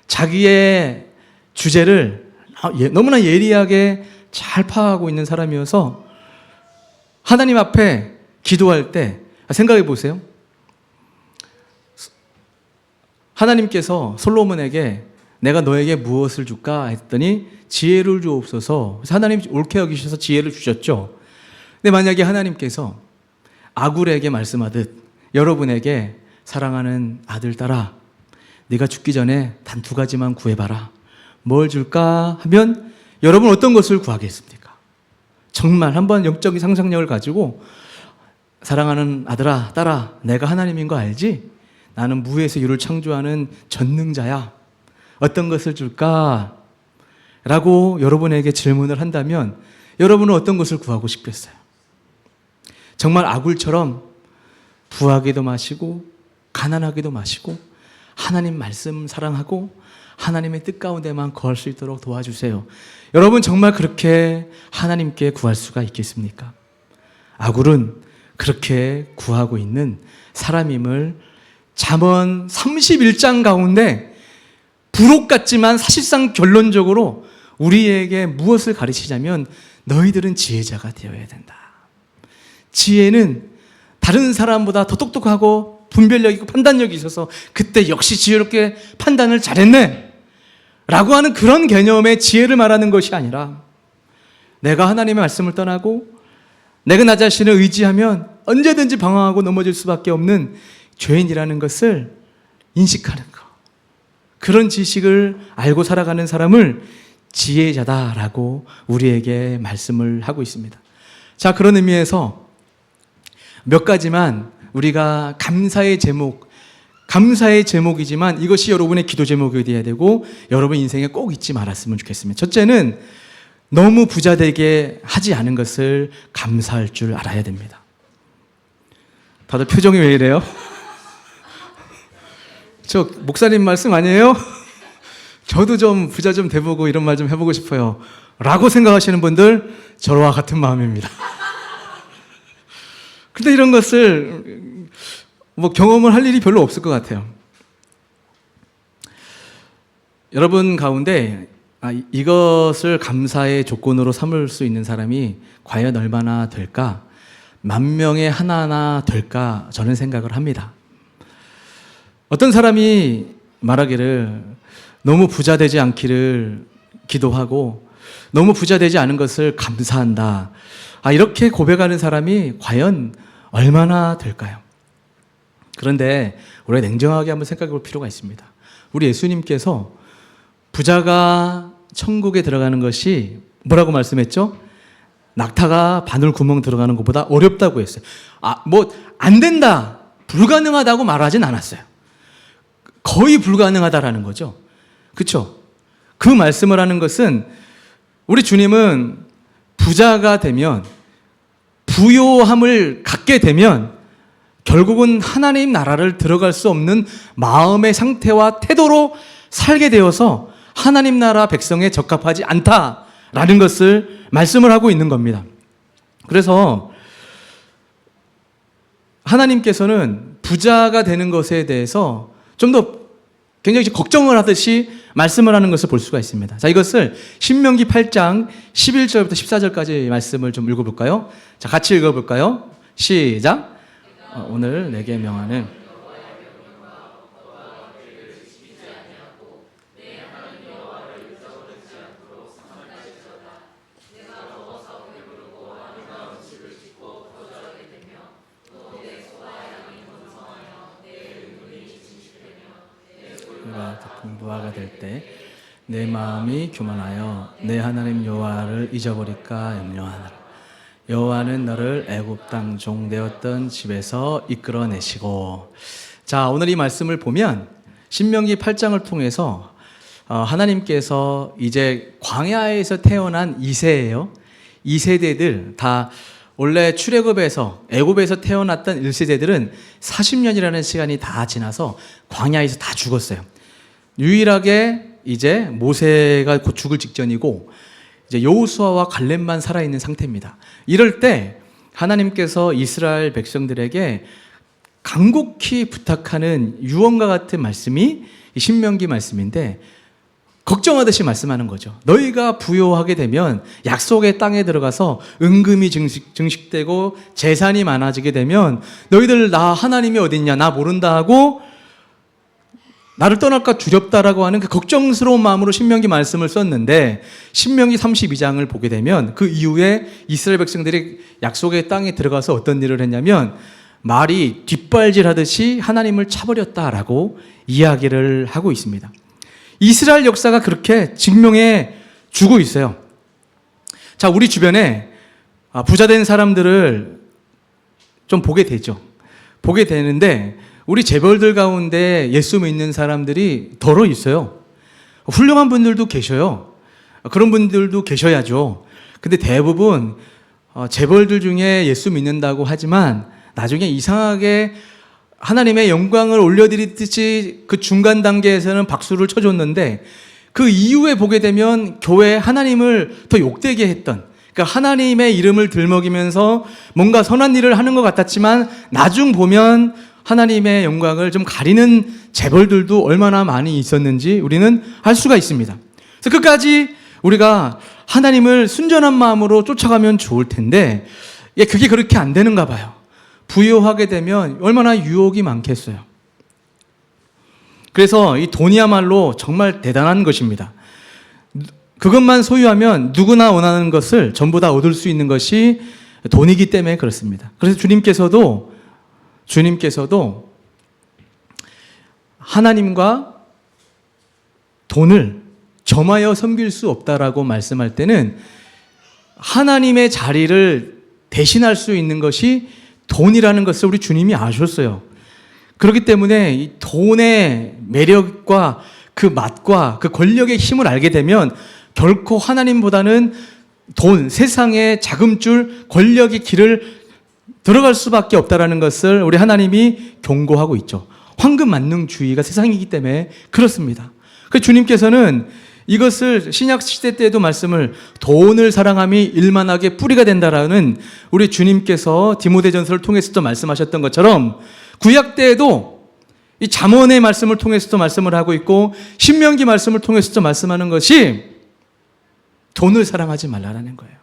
Speaker 1: 자기의 주제를 너무나 예리하게 잘 파악하고 있는 사람이어서 하나님 앞에 기도할 때 생각해 보세요. 하나님께서 솔로몬에게 내가 너에게 무엇을 줄까 했더니 지혜를 주옵소서. 그래서 하나님 옳게 여기셔서 지혜를 주셨죠. 근데 만약에 하나님께서 아굴에게 말씀하듯 여러분에게 사랑하는 아들 딸아, 네가 죽기 전에 단 2가지만 구해봐라. 뭘 줄까 하면 여러분 어떤 것을 구하겠습니까? 정말 한번 영적인 상상력을 가지고 사랑하는 아들아 딸아, 내가 하나님인 거 알지? 나는 무에서 유를 창조하는 전능자야. 어떤 것을 줄까? 라고 여러분에게 질문을 한다면 여러분은 어떤 것을 구하고 싶겠어요? 정말 아굴처럼 부하게도 마시고 가난하게도 마시고 하나님 말씀 사랑하고 하나님의 뜻 가운데만 거할 수 있도록 도와주세요. 여러분 정말 그렇게 하나님께 구할 수가 있겠습니까? 아굴은 그렇게 구하고 있는 사람임을 잠언 31장 가운데 부록 같지만 사실상 결론적으로 우리에게 무엇을 가르치자면 너희들은 지혜자가 되어야 된다. 지혜는 다른 사람보다 더 똑똑하고 분별력 있고 판단력이 있어서 그때 역시 지혜롭게 판단을 잘했네 라고 하는 그런 개념의 지혜를 말하는 것이 아니라 내가 하나님의 말씀을 떠나고 내가 나 자신을 의지하면 언제든지 방황하고 넘어질 수밖에 없는 죄인이라는 것을 인식하는 것, 그런 지식을 알고 살아가는 사람을 지혜자다라고 우리에게 말씀을 하고 있습니다. 자, 그런 의미에서 몇 가지만 우리가 감사의 제목이지만 이것이 여러분의 기도 제목이 되어야 되고 여러분 인생에 꼭 잊지 말았으면 좋겠습니다. 첫째는 너무 부자되게 하지 않은 것을 감사할 줄 알아야 됩니다. 다들 표정이 왜 이래요? 저 목사님 말씀 아니에요? 저도 좀 부자 좀 돼보고 이런 말 좀 해보고 싶어요 라고 생각하시는 분들 저와 같은 마음입니다. 근데 이런 것을 경험을 할 일이 별로 없을 것 같아요. 여러분 가운데 이것을 감사의 조건으로 삼을 수 있는 사람이 과연 얼마나 될까? 10,000명에 하나 될까? 저는 생각을 합니다. 어떤 사람이 말하기를 너무 부자 되지 않기를 기도하고 너무 부자 되지 않은 것을 감사한다. 이렇게 고백하는 사람이 과연 얼마나 될까요? 그런데 우리가 냉정하게 한번 생각해 볼 필요가 있습니다. 우리 예수님께서 부자가 천국에 들어가는 것이 뭐라고 말씀했죠? 낙타가 바늘 구멍 들어가는 것보다 어렵다고 했어요. 안 된다, 불가능하다고 말하진 않았어요. 거의 불가능하다라는 거죠. 그렇죠? 그 말씀을 하는 것은 우리 주님은 부자가 되면, 부요함을 갖게 되면 결국은 하나님 나라를 들어갈 수 없는 마음의 상태와 태도로 살게 되어서 하나님 나라 백성에 적합하지 않다라는 것을 말씀을 하고 있는 겁니다. 그래서 하나님께서는 부자가 되는 것에 대해서 좀 더 굉장히 걱정을 하듯이 말씀을 하는 것을 볼 수가 있습니다. 자, 이것을 신명기 8장 11절부터 14절까지 말씀을 좀 읽어볼까요? 자, 같이 읽어볼까요? 시작. 오늘 내게 명하는 부하가 될 때 내 마음이 교만하여 내 하나님 여호와를 잊어버릴까 염려하노라. 여호와는 너를 애굽 땅 종 되었던 집에서 이끌어내시고. 자, 오늘 이 말씀을 보면 신명기 8장을 통해서 하나님께서 이제 광야에서 태어난 2세예요. 2세대들 다 원래 출애굽에서 애굽에서 태어났던 1세대들은 40년이라는 시간이 다 지나서 광야에서 다 죽었어요. 유일하게 이제 모세가 곧 죽을 직전이고 이제 여호수아와 갈렙만 살아있는 상태입니다. 이럴 때 하나님께서 이스라엘 백성들에게 간곡히 부탁하는 유언과 같은 말씀이 이 신명기 말씀인데, 걱정하듯이 말씀하는 거죠. 너희가 부요하게 되면 약속의 땅에 들어가서 은금이 증식되고 재산이 많아지게 되면 너희들 나 하나님이 어딨냐, 나 모른다 하고 나를 떠날까 두렵다라고 하는 그 걱정스러운 마음으로 신명기 말씀을 썼는데, 신명기 32장을 보게 되면 그 이후에 이스라엘 백성들이 약속의 땅에 들어가서 어떤 일을 했냐면 말이 뒷발질하듯이 하나님을 차버렸다라고 이야기를 하고 있습니다. 이스라엘 역사가 그렇게 증명해 주고 있어요. 자, 우리 주변에 부자된 사람들을 좀 보게 되죠. 보게 되는데 우리 재벌들 가운데 예수 믿는 사람들이 덜어 있어요. 훌륭한 분들도 계셔요. 그런 분들도 계셔야죠. 근데 대부분 재벌들 중에 예수 믿는다고 하지만 나중에 이상하게 하나님의 영광을 올려드리듯이 그 중간 단계에서는 박수를 쳐줬는데 그 이후에 보게 되면 교회에 하나님을 더 욕되게 했던, 그러니까 하나님의 이름을 들먹이면서 뭔가 선한 일을 하는 것 같았지만 나중 보면 하나님의 영광을 좀 가리는 재벌들도 얼마나 많이 있었는지 우리는 알 수가 있습니다. 그래서 끝까지 우리가 하나님을 순전한 마음으로 쫓아가면 좋을 텐데 그게 그렇게 안 되는가 봐요. 부유하게 되면 얼마나 유혹이 많겠어요. 그래서 이 돈이야말로 정말 대단한 것입니다. 그것만 소유하면 누구나 원하는 것을 전부 다 얻을 수 있는 것이 돈이기 때문에 그렇습니다. 그래서 주님께서도 하나님과 돈을 점하여 섬길 수 없다라고 말씀할 때는 하나님의 자리를 대신할 수 있는 것이 돈이라는 것을 우리 주님이 아셨어요. 그렇기 때문에 이 돈의 매력과 그 맛과 그 권력의 힘을 알게 되면 결코 하나님보다는 돈, 세상의 자금줄, 권력의 길을 들어갈 수밖에 없다라는 것을 우리 하나님이 경고하고 있죠. 황금만능주의가 세상이기 때문에 그렇습니다. 그 주님께서는 이것을 신약 시대 때에도 말씀을 돈을 사랑함이 일만하게 뿌리가 된다라는 우리 주님께서 디모데전서를 통해서도 말씀하셨던 것처럼 구약 때에도 이 잠언의 말씀을 통해서도 말씀을 하고 있고 신명기 말씀을 통해서도 말씀하는 것이 돈을 사랑하지 말라는 거예요.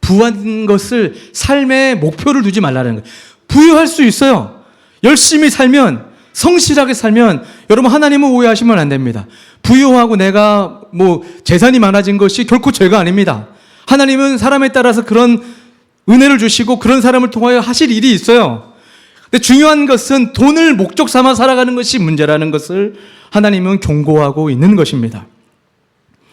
Speaker 1: 부한 것을 삶의 목표를 두지 말라는 거예요. 부유할 수 있어요. 열심히 살면, 성실하게 살면 여러분 하나님을 오해하시면 안 됩니다. 부유하고 내가 재산이 많아진 것이 결코 죄가 아닙니다. 하나님은 사람에 따라서 그런 은혜를 주시고 그런 사람을 통하여 하실 일이 있어요. 근데 중요한 것은 돈을 목적 삼아 살아가는 것이 문제라는 것을 하나님은 경고하고 있는 것입니다.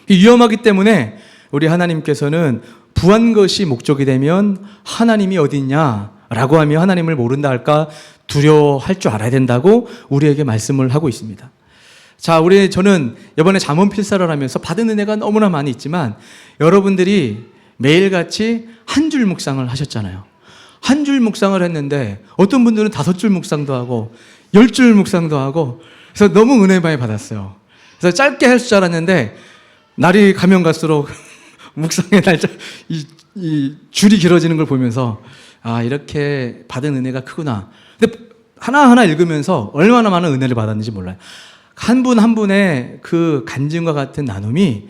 Speaker 1: 위험하기 때문에 우리 하나님께서는 부한 것이 목적이 되면 하나님이 어디 있냐라고 하며 하나님을 모른다 할까 두려워할 줄 알아야 된다고 우리에게 말씀을 하고 있습니다. 자, 저는 이번에 잠언 필사를 하면서 받은 은혜가 너무나 많이 있지만 여러분들이 매일같이 한 줄 묵상을 하셨잖아요. 한 줄 묵상을 했는데 어떤 분들은 5줄 묵상도 하고 10줄 묵상도 하고 그래서 너무 은혜 많이 받았어요. 그래서 짧게 할 줄 알았는데 날이 가면 갈수록 묵상의 날짜 이 줄이 길어지는 걸 보면서 이렇게 받은 은혜가 크구나. 근데 하나하나 읽으면서 얼마나 많은 은혜를 받았는지 몰라요. 한 분 한 분의 그 간증과 같은 나눔이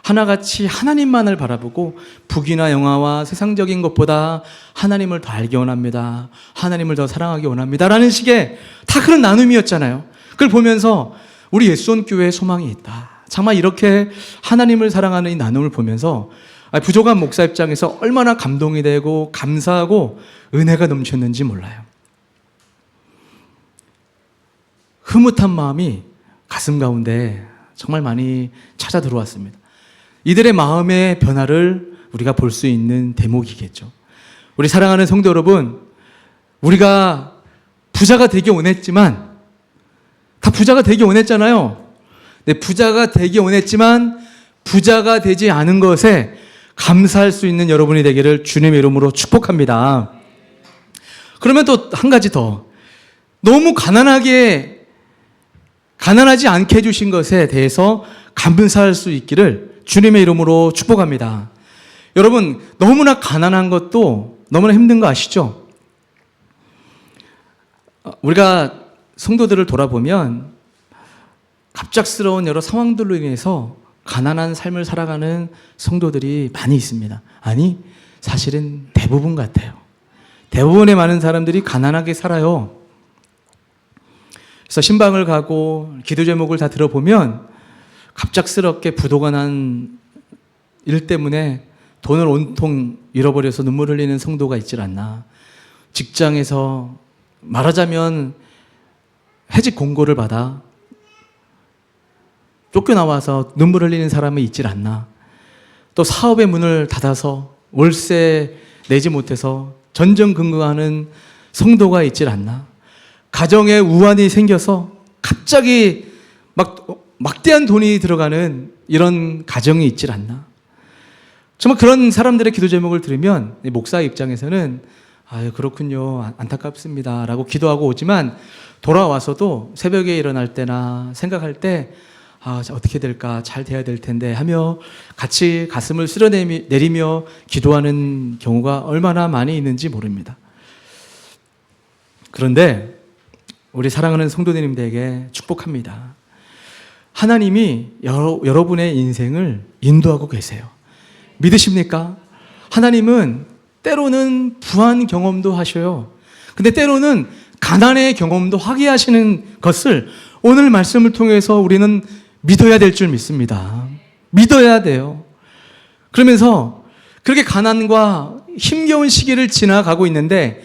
Speaker 1: 하나같이 하나님만을 바라보고 북이나 영화와 세상적인 것보다 하나님을 더 알기 원합니다. 하나님을 더 사랑하기 원합니다. 라는 식의 다 그런 나눔이었잖아요. 그걸 보면서 우리 예수원교회에 소망이 있다. 정말 이렇게 하나님을 사랑하는 이 나눔을 보면서 부족한 목사 입장에서 얼마나 감동이 되고 감사하고 은혜가 넘쳤는지 몰라요. 흐뭇한 마음이 가슴 가운데 정말 많이 찾아 들어왔습니다. 이들의 마음의 변화를 우리가 볼 수 있는 대목이겠죠. 우리 사랑하는 성도 여러분, 우리가 부자가 되기 원했지만 다 부자가 되기 원했잖아요. 부자가 되기 원했지만 부자가 되지 않은 것에 감사할 수 있는 여러분이 되기를 주님의 이름으로 축복합니다. 그러면 또 한 가지 더, 너무 가난하지 않게 해주신 것에 대해서 감사할 수 있기를 주님의 이름으로 축복합니다. 여러분, 너무나 가난한 것도 너무나 힘든 거 아시죠? 우리가 성도들을 돌아보면 갑작스러운 여러 상황들로 인해서 가난한 삶을 살아가는 성도들이 많이 있습니다. 아니, 사실은 대부분 같아요. 대부분의 많은 사람들이 가난하게 살아요. 그래서 신방을 가고 기도 제목을 다 들어보면 갑작스럽게 부도가 난 일 때문에 돈을 온통 잃어버려서 눈물 흘리는 성도가 있질 않나. 직장에서 말하자면 해직 공고를 받아 쫓겨나와서 눈물 흘리는 사람이 있질 않나. 또 사업의 문을 닫아서 월세 내지 못해서 전전긍긍하는 성도가 있질 않나. 가정에 우환이 생겨서 갑자기 막대한 돈이 들어가는 이런 가정이 있질 않나. 정말 그런 사람들의 기도 제목을 들으면 목사 입장에서는 아유, 그렇군요, 안타깝습니다 라고 기도하고 오지만, 돌아와서도 새벽에 일어날 때나 생각할 때 어떻게 될까, 잘 돼야 될 텐데 하며 같이 가슴을 쓸어내리며 기도하는 경우가 얼마나 많이 있는지 모릅니다. 그런데 우리 사랑하는 성도님들에게 축복합니다. 하나님이 여러분의 인생을 인도하고 계세요. 믿으십니까? 하나님은 때로는 부한 경험도 하셔요. 근데 때로는 가난의 경험도 하게 하시는 것을 오늘 말씀을 통해서 우리는 믿어야 될 줄 믿습니다. 믿어야 돼요. 그러면서 그렇게 가난과 힘겨운 시기를 지나가고 있는데,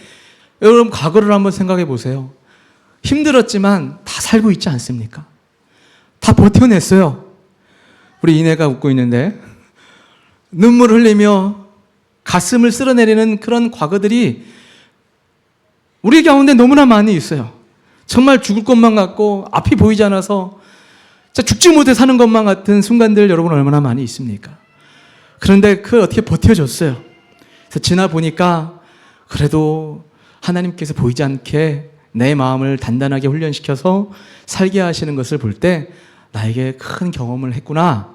Speaker 1: 여러분 과거를 한번 생각해 보세요. 힘들었지만 다 살고 있지 않습니까? 다 버텨냈어요. 우리 이내가 웃고 있는데, 눈물 흘리며 가슴을 쓸어내리는 그런 과거들이 우리 가운데 너무나 많이 있어요. 정말 죽을 것만 같고 앞이 보이지 않아서 죽지 못해 사는 것만 같은 순간들 여러분 얼마나 많이 있습니까? 그런데 그걸 어떻게 버텨줬어요. 그래서 지나 보니까 그래도 하나님께서 보이지 않게 내 마음을 단단하게 훈련시켜서 살게 하시는 것을 볼 때 나에게 큰 경험을 했구나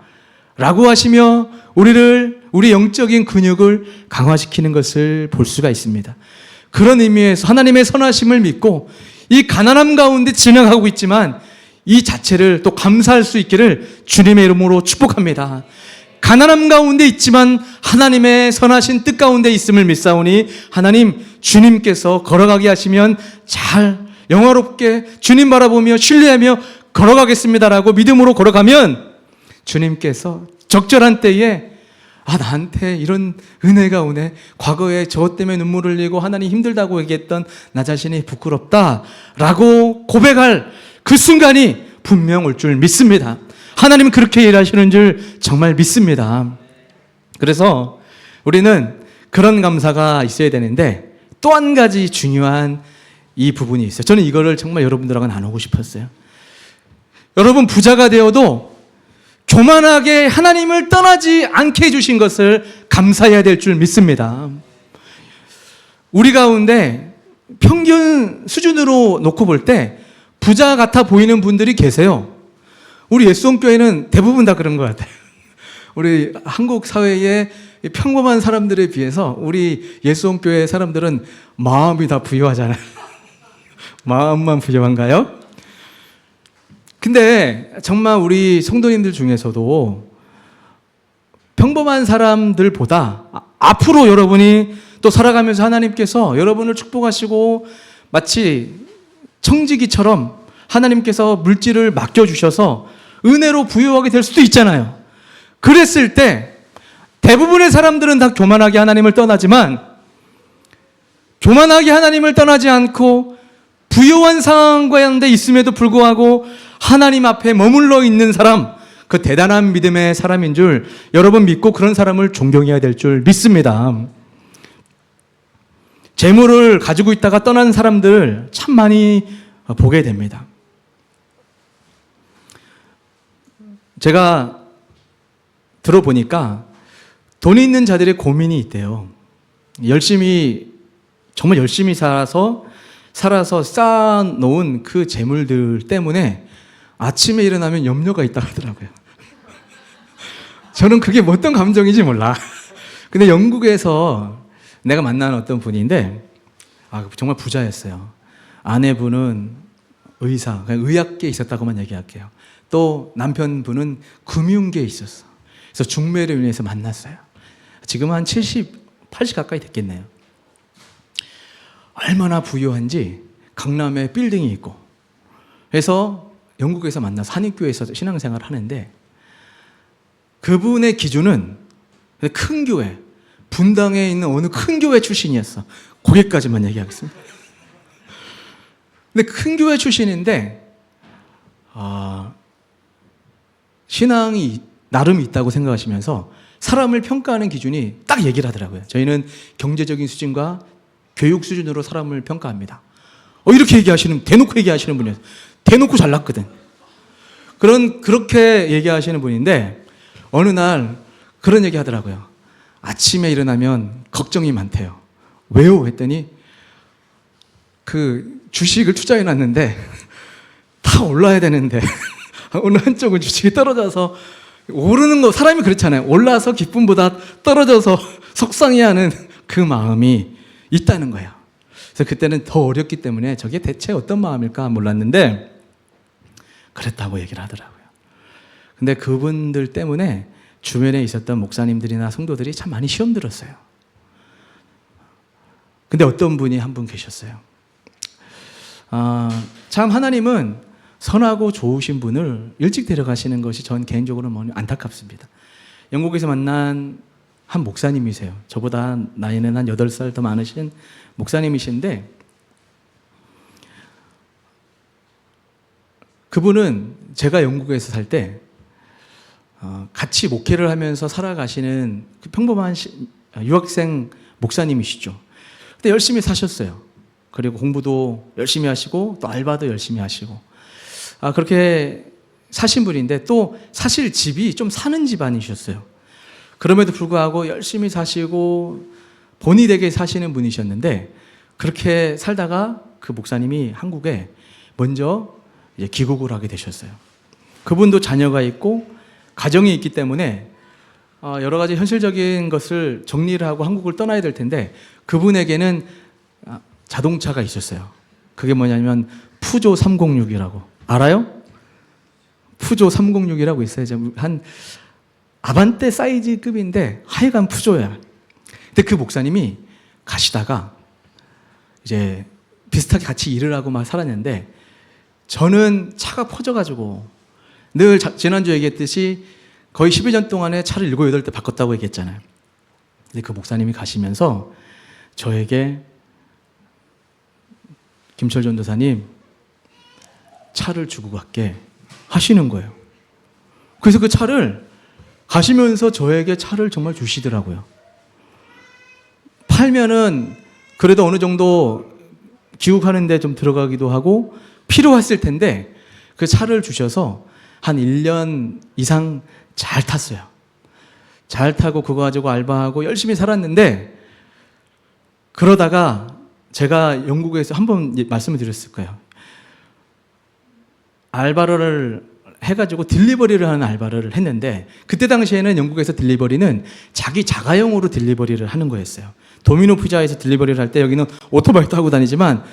Speaker 1: 라고 하시며 우리 영적인 근육을 강화시키는 것을 볼 수가 있습니다. 그런 의미에서 하나님의 선하심을 믿고 이 가난함 가운데 지나가고 있지만 이 자체를 또 감사할 수 있기를 주님의 이름으로 축복합니다. 가난함 가운데 있지만 하나님의 선하신 뜻 가운데 있음을 믿사오니 하나님 주님께서 걸어가게 하시면 잘 영화롭게 주님 바라보며 신뢰하며 걸어가겠습니다라고 믿음으로 걸어가면 주님께서 적절한 때에 나한테 이런 은혜가 오네. 과거에 저 때문에 눈물을 흘리고 하나님 힘들다고 얘기했던 나 자신이 부끄럽다라고 고백할 그 순간이 분명 올 줄 믿습니다. 하나님은 그렇게 일하시는 줄 정말 믿습니다. 그래서 우리는 그런 감사가 있어야 되는데 또 한 가지 중요한 이 부분이 있어요. 저는 이거를 정말 여러분들하고 나누고 싶었어요. 여러분 부자가 되어도 교만하게 하나님을 떠나지 않게 해주신 것을 감사해야 될 줄 믿습니다. 우리 가운데 평균 수준으로 놓고 볼 때 부자 같아 보이는 분들이 계세요. 우리 예수홍교회는 대부분 다 그런 것 같아요. 우리 한국 사회의 평범한 사람들에 비해서 우리 예수홍교회 사람들은 마음이 다 부유하잖아요. 마음만 부유한가요? 근데 정말 우리 성도님들 중에서도 평범한 사람들보다 앞으로 여러분이 또 살아가면서 하나님께서 여러분을 축복하시고 마치 청지기처럼 하나님께서 물질을 맡겨주셔서 은혜로 부유하게 될 수도 있잖아요. 그랬을 때 대부분의 사람들은 다 교만하게 하나님을 떠나지만 교만하게 하나님을 떠나지 않고 부유한 상황 가운데 있음에도 불구하고 하나님 앞에 머물러 있는 사람, 그 대단한 믿음의 사람인 줄 여러분 믿고 그런 사람을 존경해야 될 줄 믿습니다. 재물을 가지고 있다가 떠난 사람들 참 많이 보게 됩니다. 제가 들어보니까 돈이 있는 자들의 고민이 있대요. 정말 열심히 살아서 쌓아놓은 그 재물들 때문에 아침에 일어나면 염려가 있다 하더라고요. 저는 그게 어떤 감정인지 몰라. 근데 영국에서 내가 만난 어떤 분인데, 정말 부자였어요. 아내분은 의사, 의학계에 있었다고만 얘기할게요. 또 남편분은 금융계에 있었어. 그래서 중매로 인해서 만났어요. 지금 한 70, 80 가까이 됐겠네요. 얼마나 부유한지 강남에 빌딩이 있고, 그래서 영국에서 만나서 한인교회에서 신앙생활을 하는데, 그분의 기준은 큰 교회, 분당에 있는 어느 큰 교회 출신이었어. 거기까지만 얘기하겠습니다. 근데 큰 교회 출신인데 신앙이 나름 있다고 생각하시면서 사람을 평가하는 기준이 딱 얘기를 하더라고요. 저희는 경제적인 수준과 교육 수준으로 사람을 평가합니다. 이렇게 대놓고 얘기하시는 분이에요. 대놓고 잘났거든. 그렇게 얘기하시는 분인데, 어느 날 그런 얘기 하더라고요. 아침에 일어나면 걱정이 많대요. 왜요? 했더니 그 주식을 투자해 놨는데 다 올라야 되는데 어느 한쪽은 주식이 떨어져서 오르는 거, 사람이 그렇잖아요. 올라서 기쁨보다 떨어져서 속상해하는 그 마음이 있다는 거예요. 그래서 그때는 더 어렸기 때문에 저게 대체 어떤 마음일까 몰랐는데 그랬다고 얘기를 하더라고요. 근데 그분들 때문에 주변에 있었던 목사님들이나 성도들이 참 많이 시험 들었어요. 근데 어떤 분이 한 분 계셨어요. 참 하나님은 선하고 좋으신 분을 일찍 데려가시는 것이 전 개인적으로 안타깝습니다. 영국에서 만난 한 목사님이세요. 저보다 나이는 한 8살 더 많으신 목사님이신데, 그분은 제가 영국에서 살 때 같이 목회를 하면서 살아가시는 그 평범한 유학생 목사님이시죠. 근데 열심히 사셨어요. 그리고 공부도 열심히 하시고 또 알바도 열심히 하시고 그렇게 사신 분인데, 또 사실 집이 좀 사는 집안이셨어요. 그럼에도 불구하고 열심히 사시고 본의 되게 사시는 분이셨는데, 그렇게 살다가 그 목사님이 한국에 먼저 이제 귀국을 하게 되셨어요. 그분도 자녀가 있고 가정이 있기 때문에 여러 가지 현실적인 것을 정리를 하고 한국을 떠나야 될 텐데, 그분에게는 자동차가 있었어요. 그게 뭐냐면 푸조 306이라고 알아요? 푸조 306이라고 있어요. 한 아반떼 사이즈급인데 하여간 푸조야. 근데 그 목사님이 가시다가 이제 비슷하게 같이 일을 하고 막 살았는데, 저는 차가 퍼져가지고 늘 지난주에 얘기했듯이 거의 12년 동안에 차를 7, 8대 바꿨다고 얘기했잖아요. 근데 그 목사님이 가시면서 저에게 김철 전도사님 차를 주고 갈게 하시는 거예요. 그래서 그 차를 가시면서 저에게 차를 정말 주시더라고요. 팔면은 그래도 어느 정도 기욱하는데 좀 들어가기도 하고 필요했을 텐데, 그 차를 주셔서 한 1년 이상 잘 탔어요. 잘 타고 그거 가지고 알바하고 열심히 살았는데, 그러다가 제가 영국에서 한번 말씀을 드렸을 거예요. 알바를 해가지고 딜리버리를 하는 알바를 했는데, 그때 당시에는 영국에서 딜리버리는 자기 자가용으로 딜리버리를 하는 거였어요. 도미노 피자에서 딜리버리를 할 때 여기는 오토바이 타고 다니지만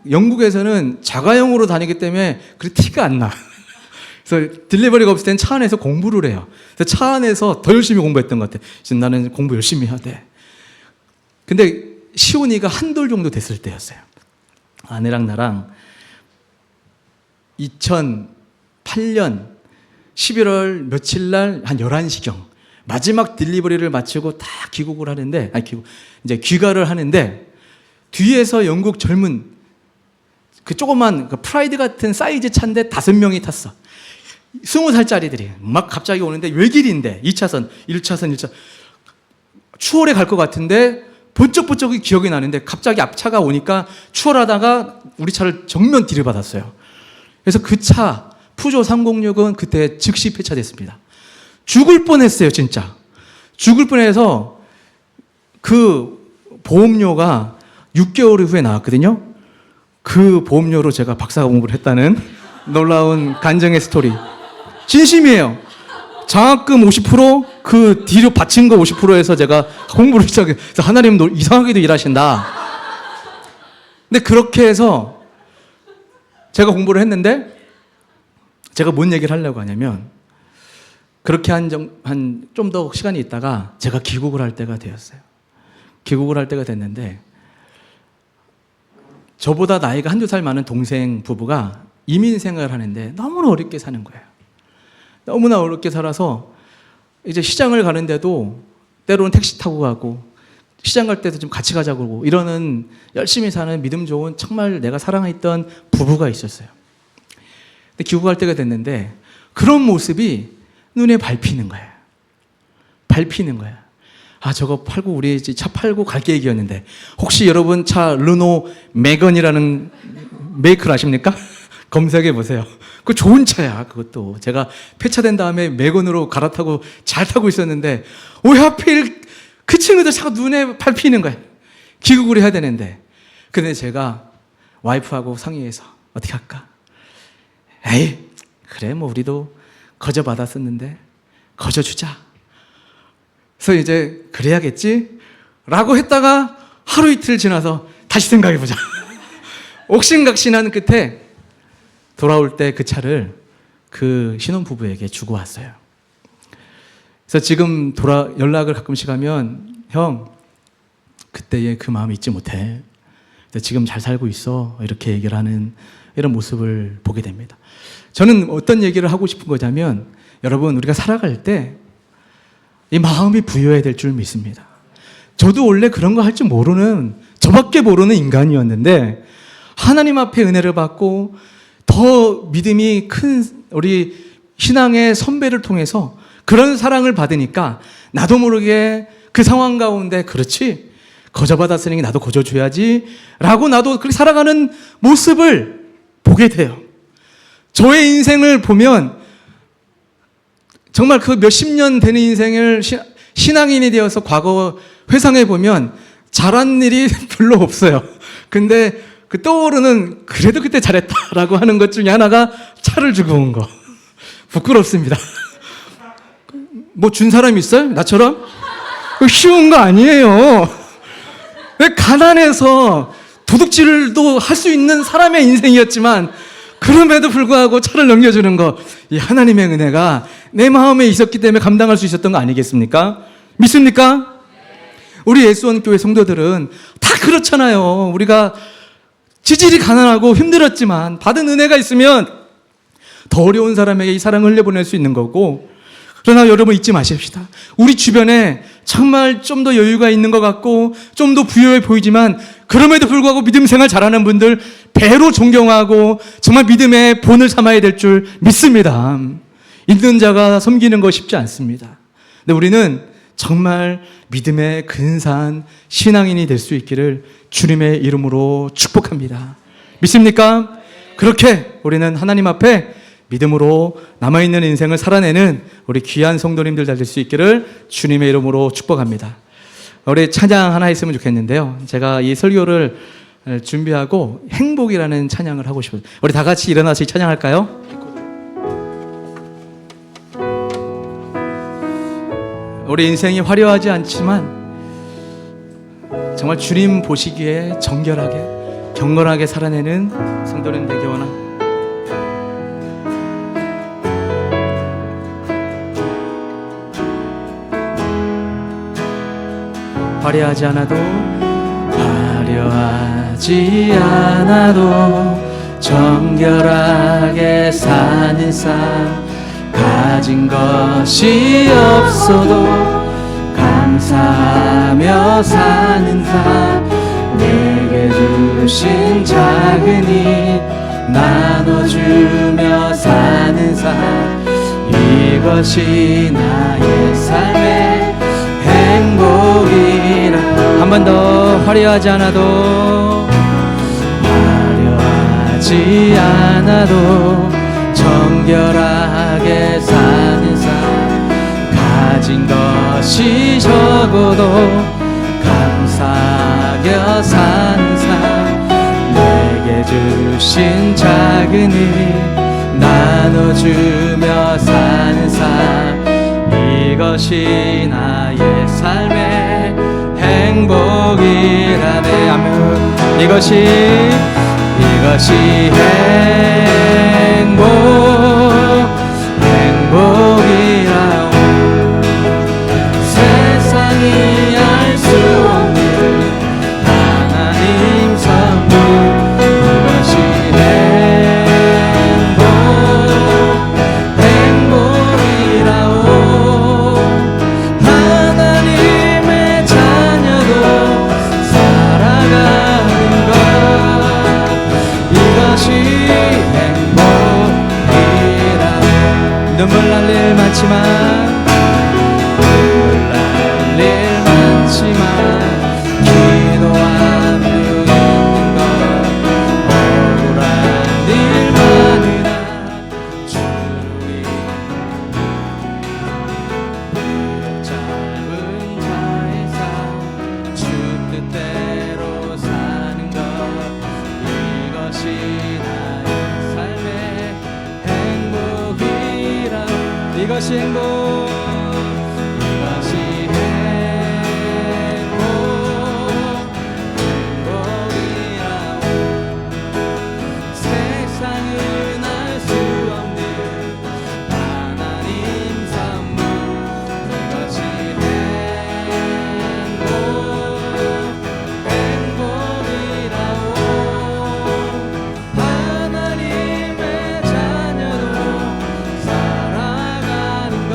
Speaker 1: 영국에서는 자가용으로 다니기 때문에 그 티가 안 나. 그래서 딜리버리가 없을 때는 차 안에서 공부를 해요. 그래서 차 안에서 더 열심히 공부했던 것 같아요. 지금 나는 공부 열심히 해야 돼. 근데 시온이가 한돌 정도 됐을 때였어요. 아내랑 나랑 2008년 11월 며칠 날 한 11시경 마지막 딜리버리를 마치고 다 귀국을 하는데, 이제 귀가를 하는데, 뒤에서 영국 젊은 그 조그만 그 프라이드 같은 사이즈 차인데 5명이 탔어. 20살짜리들이 막 갑자기 오는데 외길인데 2차선, 1차선 추월해 갈 것 같은데 번쩍번쩍이 기억이 나는데, 갑자기 앞차가 오니까 추월하다가 우리 차를 정면 들이받았어요. 그래서 그 차 푸조 306은 그때 즉시 폐차됐습니다. 죽을 뻔했어요, 진짜. 죽을 뻔해서 그 보험료가 6개월 후에 나왔거든요. 그 보험료로 제가 박사 공부를 했다는 놀라운 간증의 스토리. 진심이에요. 장학금 50%, 그 뒤로 바친 거 50%에서 제가 공부를 시작해서 하나님 이상하게도 일하신다. 근데 그렇게 해서 제가 공부를 했는데 제가 뭔 얘기를 하려고 하냐면 그렇게 한 좀 더 시간이 있다가 제가 귀국을 할 때가 되었어요. 귀국을 할 때가 됐는데 저보다 나이가 한두 살 많은 동생 부부가 이민 생활을 하는데 너무나 어렵게 사는 거예요. 너무나 어렵게 살아서 이제 시장을 가는데도 때로는 택시 타고 가고 시장 갈 때도 좀 같이 가자고 그러고 이러는 열심히 사는 믿음 좋은 정말 내가 사랑했던 부부가 있었어요. 근데 귀국할 때가 됐는데 그런 모습이 눈에 밟히는 거예요. 밟히는 거야. 아, 저거 팔고 우리 차 팔고 갈 계획이었는데 혹시 여러분 차 르노 메건이라는 메이크를 아십니까? 검색해 보세요. 그 좋은 차야. 그것도 제가 폐차된 다음에 메건으로 갈아타고 잘 타고 있었는데 왜 하필 그 친구들 자꾸 눈에 밟히는 거야. 귀국을 해야 되는데. 근데 제가 와이프하고 상의해서 어떻게 할까? 에이, 그래 뭐 우리도 거저 받았었는데 거저 주자. 그래서 이제 그래야겠지? 라고 했다가 하루 이틀 지나서 다시 생각해보자. 옥신각신한 끝에 돌아올 때 그 차를 그 신혼부부에게 주고 왔어요. 그래서 지금 연락을 가끔씩 하면 형, 그때의 그 마음 잊지 못해. 지금 잘 살고 있어. 이렇게 얘기를 하는 이런 모습을 보게 됩니다. 저는 어떤 얘기를 하고 싶은 거냐면 여러분 우리가 살아갈 때 이 마음이 부여해야 될 줄 믿습니다. 저도 원래 그런 거 할 줄 모르는 저밖에 모르는 인간이었는데 하나님 앞에 은혜를 받고 더 믿음이 큰 우리 신앙의 선배를 통해서 그런 사랑을 받으니까 나도 모르게 그 상황 가운데 그렇지 거저 받았으니 나도 거저 줘야지 라고 나도 그렇게 살아가는 모습을 보게 돼요. 저의 인생을 보면 정말 그 몇십 년 되는 인생을 신앙인이 되어서 과거 회상해 보면 잘한 일이 별로 없어요. 근데 그 떠오르는 그래도 그때 잘했다라고 하는 것 중에 하나가 차를 주고 온 거. 부끄럽습니다. 뭐 준 사람 있어요? 나처럼? 쉬운 거 아니에요. 가난해서 도둑질도 할 수 있는 사람의 인생이었지만 그럼에도 불구하고 차를 넘겨주는 거, 이 하나님의 은혜가 내 마음에 있었기 때문에 감당할 수 있었던 거 아니겠습니까? 믿습니까? 우리 예수원교회 성도들은 다 그렇잖아요. 우리가 지질이 가난하고 힘들었지만 받은 은혜가 있으면 더 어려운 사람에게 이 사랑을 흘려보낼 수 있는 거고, 그러나 여러분 잊지 마십시다. 우리 주변에 정말 좀 더 여유가 있는 것 같고 좀 더 부유해 보이지만 그럼에도 불구하고 믿음 생활 잘하는 분들 배로 존경하고 정말 믿음의 본을 삼아야 될 줄 믿습니다. 있는 자가 섬기는 거 쉽지 않습니다. 근데 우리는 정말 믿음의 근사한 신앙인이 될 수 있기를 주님의 이름으로 축복합니다. 믿습니까? 그렇게 우리는 하나님 앞에 믿음으로 남아있는 인생을 살아내는 우리 귀한 성도님들 될 수 있기를 주님의 이름으로 축복합니다. 우리 찬양 하나 했으면 좋겠는데요. 제가 이 설교를 준비하고 행복이라는 찬양을 하고 싶어요. 우리 다 같이 일어나서 이 찬양할까요? 우리 인생이 화려하지 않지만 정말 주님 보시기에 정결하게 경건하게 살아내는 성도님 되기 원합니다. 화려하지 않아도 정결하게 사는 삶, 가진 것이 없어도 감사하며 사는 삶, 내게 주신 작은 일 나눠주며 사는 삶, 이것이 나의 삶의 행복이라. 한 번 더. 화려하지 않아도 정결하게 사는 삶, 가진 것이 있으니 나눠주며 사는 삶, 이것이 나의 삶의 행복이라네. 아멘. 이것이 행복이라오. 세상이 알 수 없는 하나님 선물, 이것이 행복이라오. 하나님의 자녀도 살아가는 것, 이것이 행복이라오. 눈물 날 일 많지만 기도하며 있는 것, 억울한 일 많으나 주의 짧은 자의 삶, 주 뜻대로 사는 것, 이것이 나의 삶의 행복이라. 이것이 행복, 이것이 행복, 이것이 행복이라고. 세상은 알 수 없는 하나님 선물, 이것이 행복이라고. 하나님의 자녀로 살아가는 것,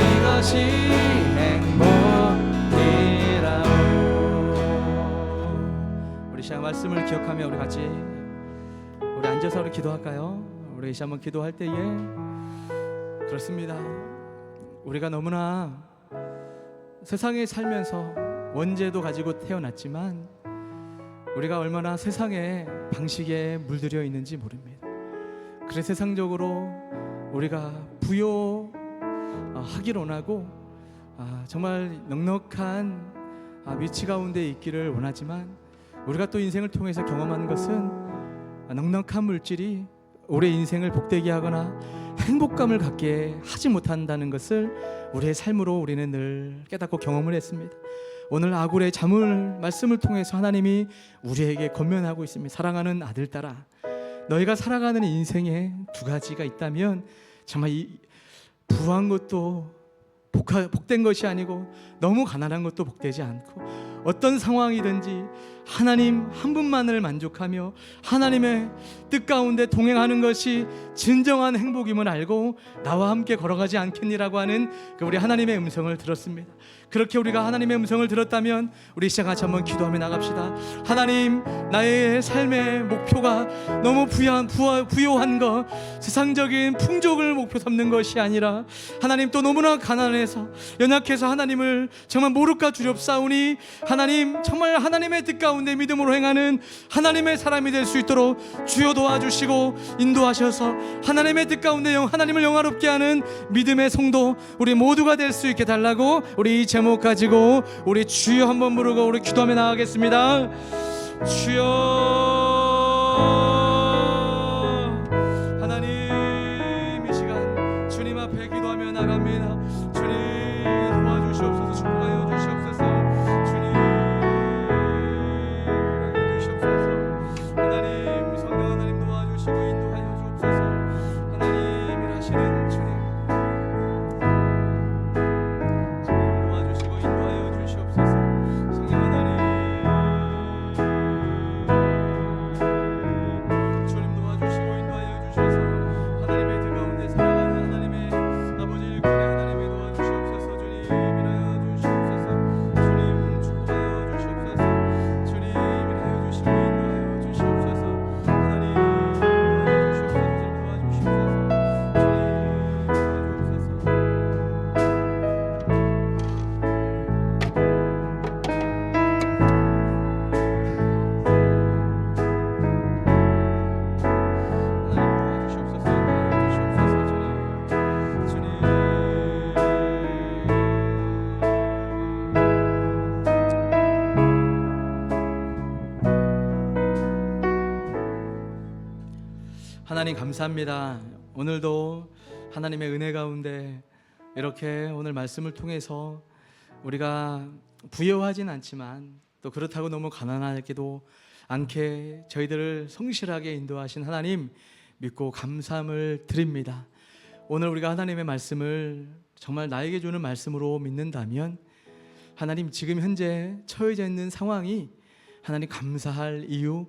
Speaker 1: 이것이 행복이라고. 우리 시간 말씀을 기억하며 우리 같이 우리 앉아서 우리 기도할까요? 우리 시간 한번 기도할 때에 그렇습니다. 우리가 너무나 세상에 살면서 원죄도 가지고 태어났지만 우리가 얼마나 세상의 방식에 물들여 있는지 모릅니다. 그래 세상적으로 우리가 부요하기를 원하고 정말 넉넉한 위치 가운데 있기를 원하지만 우리가 또 인생을 통해서 경험하는 것은 넉넉한 물질이 우리의 인생을 복되게 하거나 행복감을 갖게 하지 못한다는 것을 우리의 삶으로 우리는 늘 깨닫고 경험을 했습니다. 오늘 아굴의 자물 말씀을 통해서 하나님이 우리에게 권면하고 있습니다. 사랑하는 아들딸아, 너희가 살아가는 인생에 두 가지가 있다면 정말 이 부한 것도 복된 것이 아니고 너무 가난한 것도 복되지 않고 어떤 상황이든지 하나님 한 분만을 만족하며 하나님의 뜻 가운데 동행하는 것이 진정한 행복임을 알고 나와 함께 걸어가지 않겠니라고 하는 우리 하나님의 음성을 들었습니다. 그렇게 우리가 하나님의 음성을 들었다면 우리 시작 같이 한번 기도하며 나갑시다. 하나님, 나의 삶의 목표가 너무 부요한 것, 세상적인 풍족을 목표 삼는 것이 아니라 하나님 또 너무나 가난해서 연약해서 하나님을 정말 모르까 두렵사오니 하나님 정말 하나님의 뜻 가운데 믿음으로 행하는 하나님의 사람이 될 수 있도록 주여 도와주시고 인도하셔서 하나님의 뜻 가운데 하나님을 영화롭게 하는 믿음의 성도 우리 모두가 될 수 있게 달라고 우리 이 제목 가지고 우리 주여 한번 부르고 우리 기도하며 나가겠습니다. 주여, 하나님 이 시간 주님 앞에 기도하며 나갑니다. 주님 도와주시옵소서, 축복하여 주시옵소서. 주님 도와주시옵소서. 하나님 성령 하나님 도와주시고 인도하여 주옵소서. 하나님 일하시는 주님 도와주시고 인도하여 주시옵소서. 성령 하나님 하나님 감사합니다. 오늘도 하나님의 은혜 가운데 이렇게 오늘 말씀을 통해서 우리가 부여하진 않지만 또 그렇다고 너무 가난하기도 않게 저희들을 성실하게 인도하신 하나님 믿고 감사함을 드립니다. 오늘 우리가 하나님의 말씀을 정말 나에게 주는 말씀으로 믿는다면 하나님 지금 현재 처해져 있는 상황이 하나님 감사할 이유,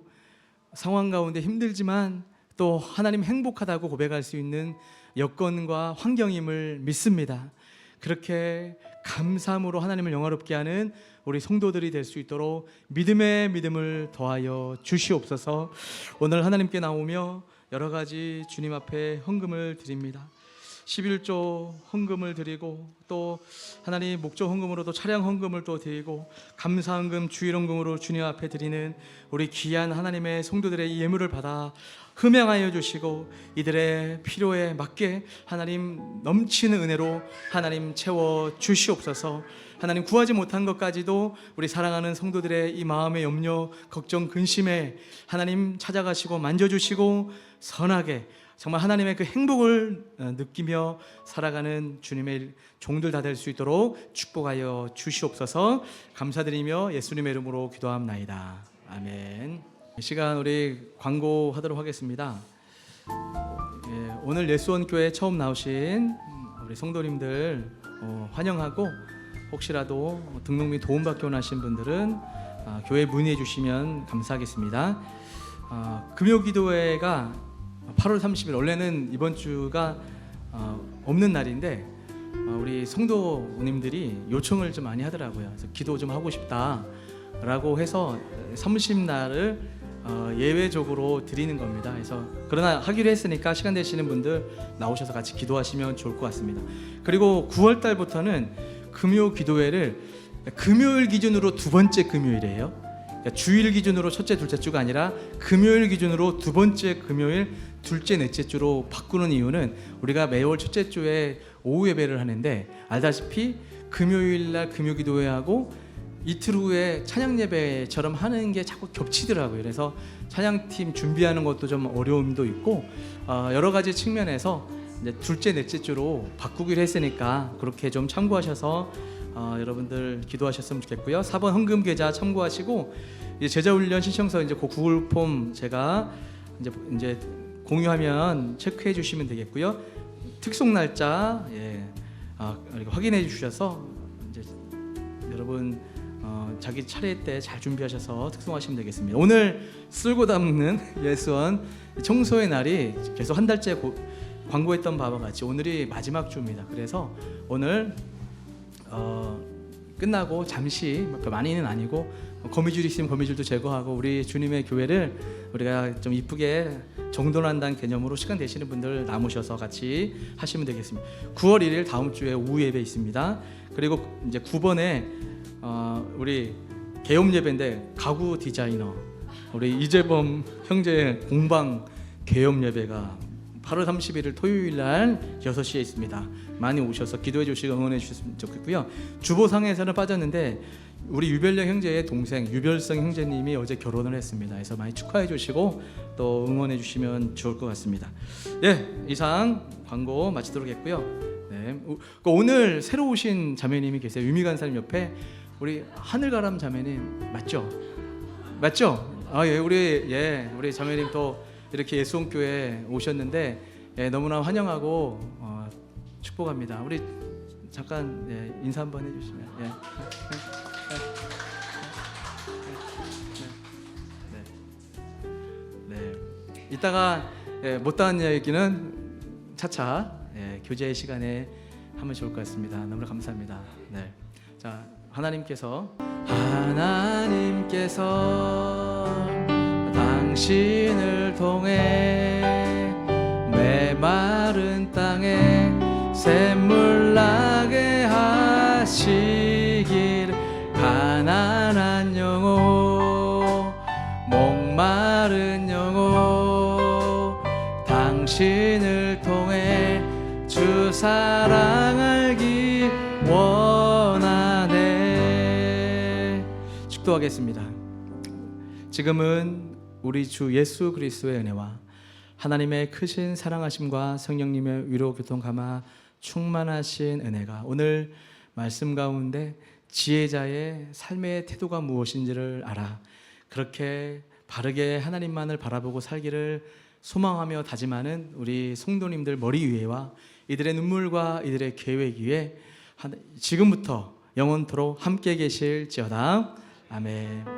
Speaker 1: 상황 가운데 힘들지만 또 하나님 행복하다고 고백할 수 있는 여건과 환경임을 믿습니다. 그렇게 감사함으로 하나님을 영화롭게 하는 우리 성도들이 될 수 있도록 믿음의 믿음을 더하여 주시옵소서. 오늘 하나님께 나오며 여러 가지 주님 앞에 헌금을 드립니다. 11조 헌금을 드리고 또 하나님 목조 헌금으로도 차량 헌금을 또 드리고 감사 헌금 주일 헌금으로 주님 앞에 드리는 우리 귀한 하나님의 성도들의 이 예물을 받아 흠양하여 주시고 이들의 필요에 맞게 하나님 넘치는 은혜로 하나님 채워 주시옵소서. 하나님 구하지 못한 것까지도 우리 사랑하는 성도들의 이 마음의 염려, 걱정, 근심에 하나님 찾아가시고 만져주시고 선하게 정말 하나님의 그 행복을 느끼며 살아가는 주님의 종들 다 될 수 있도록 축복하여 주시옵소서. 감사드리며 예수님의 이름으로 기도합나이다. 아멘. 이 시간 우리 광고하도록 하겠습니다. 오늘 예수원교회 처음 나오신 우리 성도님들 환영하고 혹시라도 등록 및 도움받기 원하신 분들은 교회 문의해 주시면 감사하겠습니다. 금요기도회가 8월 30일 원래는 이번 주가 없는 날인데 우리 성도님들이 요청을 좀 많이 하더라고요. 그래서 기도 좀 하고 싶다라고 해서 30날을 예외적으로 드리는 겁니다. 그래서 그러나 하기로 했으니까 시간 되시는 분들 나오셔서 같이 기도하시면 좋을 것 같습니다. 그리고 9월 달부터는 금요 기도회를 금요일 기준으로 두 번째 금요일이에요. 그러니까 주일 기준으로 첫째, 둘째 주가 아니라 금요일 기준으로 두 번째 금요일, 둘째, 넷째 주로 바꾸는 이유는 우리가 매월 첫째 주에 오후 예배를 하는데 알다시피 금요일 날 금요 기도회하고 이틀 후에 찬양 예배처럼 하는 게 자꾸 겹치더라고요. 그래서 찬양팀 준비하는 것도 좀 어려움도 있고 여러 가지 측면에서 이제 둘째, 넷째 주로 바꾸기로 했으니까 그렇게 좀 참고하셔서 여러분들 기도하셨으면 좋겠고요. 4번 헌금 계좌 참고하시고 이제 제자훈련 신청서 이제 그 구글 폼 제가 이제 공유하면 체크해 주시면 되겠고요. 특송 날짜 확인해 주셔서 이제 여러분 자기 차례 때 잘 준비하셔서 특송하시면 되겠습니다. 오늘 쓸고 담는 예수원 청소의 날이 계속 한 달째 광고했던 바와 같이 오늘이 마지막 주입니다. 그래서 오늘 끝나고 잠시 많이는 아니고 거미줄 있으면 거미줄도 제거하고 우리 주님의 교회를 우리가 좀 이쁘게 정돈한다는 개념으로 시간 되시는 분들 남으셔서 같이 하시면 되겠습니다. 9월 1일 다음 주에 오후 예배 있습니다. 그리고 이제 9번에 우리 개업 예배인데 가구 디자이너 우리 이재범 형제 공방 개업 예배가 8월 31일 토요일 날 6시에 있습니다. 많이 오셔서 기도해 주시고 응원해 주셨으면 좋겠고요. 주보상에서는 빠졌는데 우리 유별령 형제의 동생 유별성 형제님이 어제 결혼을 했습니다. 그래서 많이 축하해 주시고 또 응원해 주시면 좋을 것 같습니다. 이상 광고 마치도록 했고요. 오늘 새로 오신 자매님이 계세요. 유미간사님 옆에 우리 하늘가람 자매님 맞죠? 우리 자매님 또 이렇게 예수원교회 오셨는데 너무나 환영하고 축복합니다. 우리 잠깐 인사 한번 해주시면 이따가 못다한 얘기는 차차 교제 시간에 하면 좋을 것 같습니다. 너무나 감사합니다. 자, 하나님께서 당신을 통해 메마른 땅에 샘물 나게 하시길 가난한 영혼 목마른 영혼 당신을 통해 주 사랑 알기 원하네. 축도하겠습니다. 지금은 우리 주 예수 그리스도의 은혜와 하나님의 크신 사랑하심과 성령님의 위로 교통 감화 충만하신 은혜가 오늘 말씀 가운데 지혜자의 삶의 태도가 무엇인지를 알아 그렇게 바르게 하나님만을 바라보고 살기를 소망하며 다짐하는 우리 성도님들 머리 위에와 이들의 눈물과 이들의 계획 위에 지금부터 영원토록 함께 계실지어다. 아멘.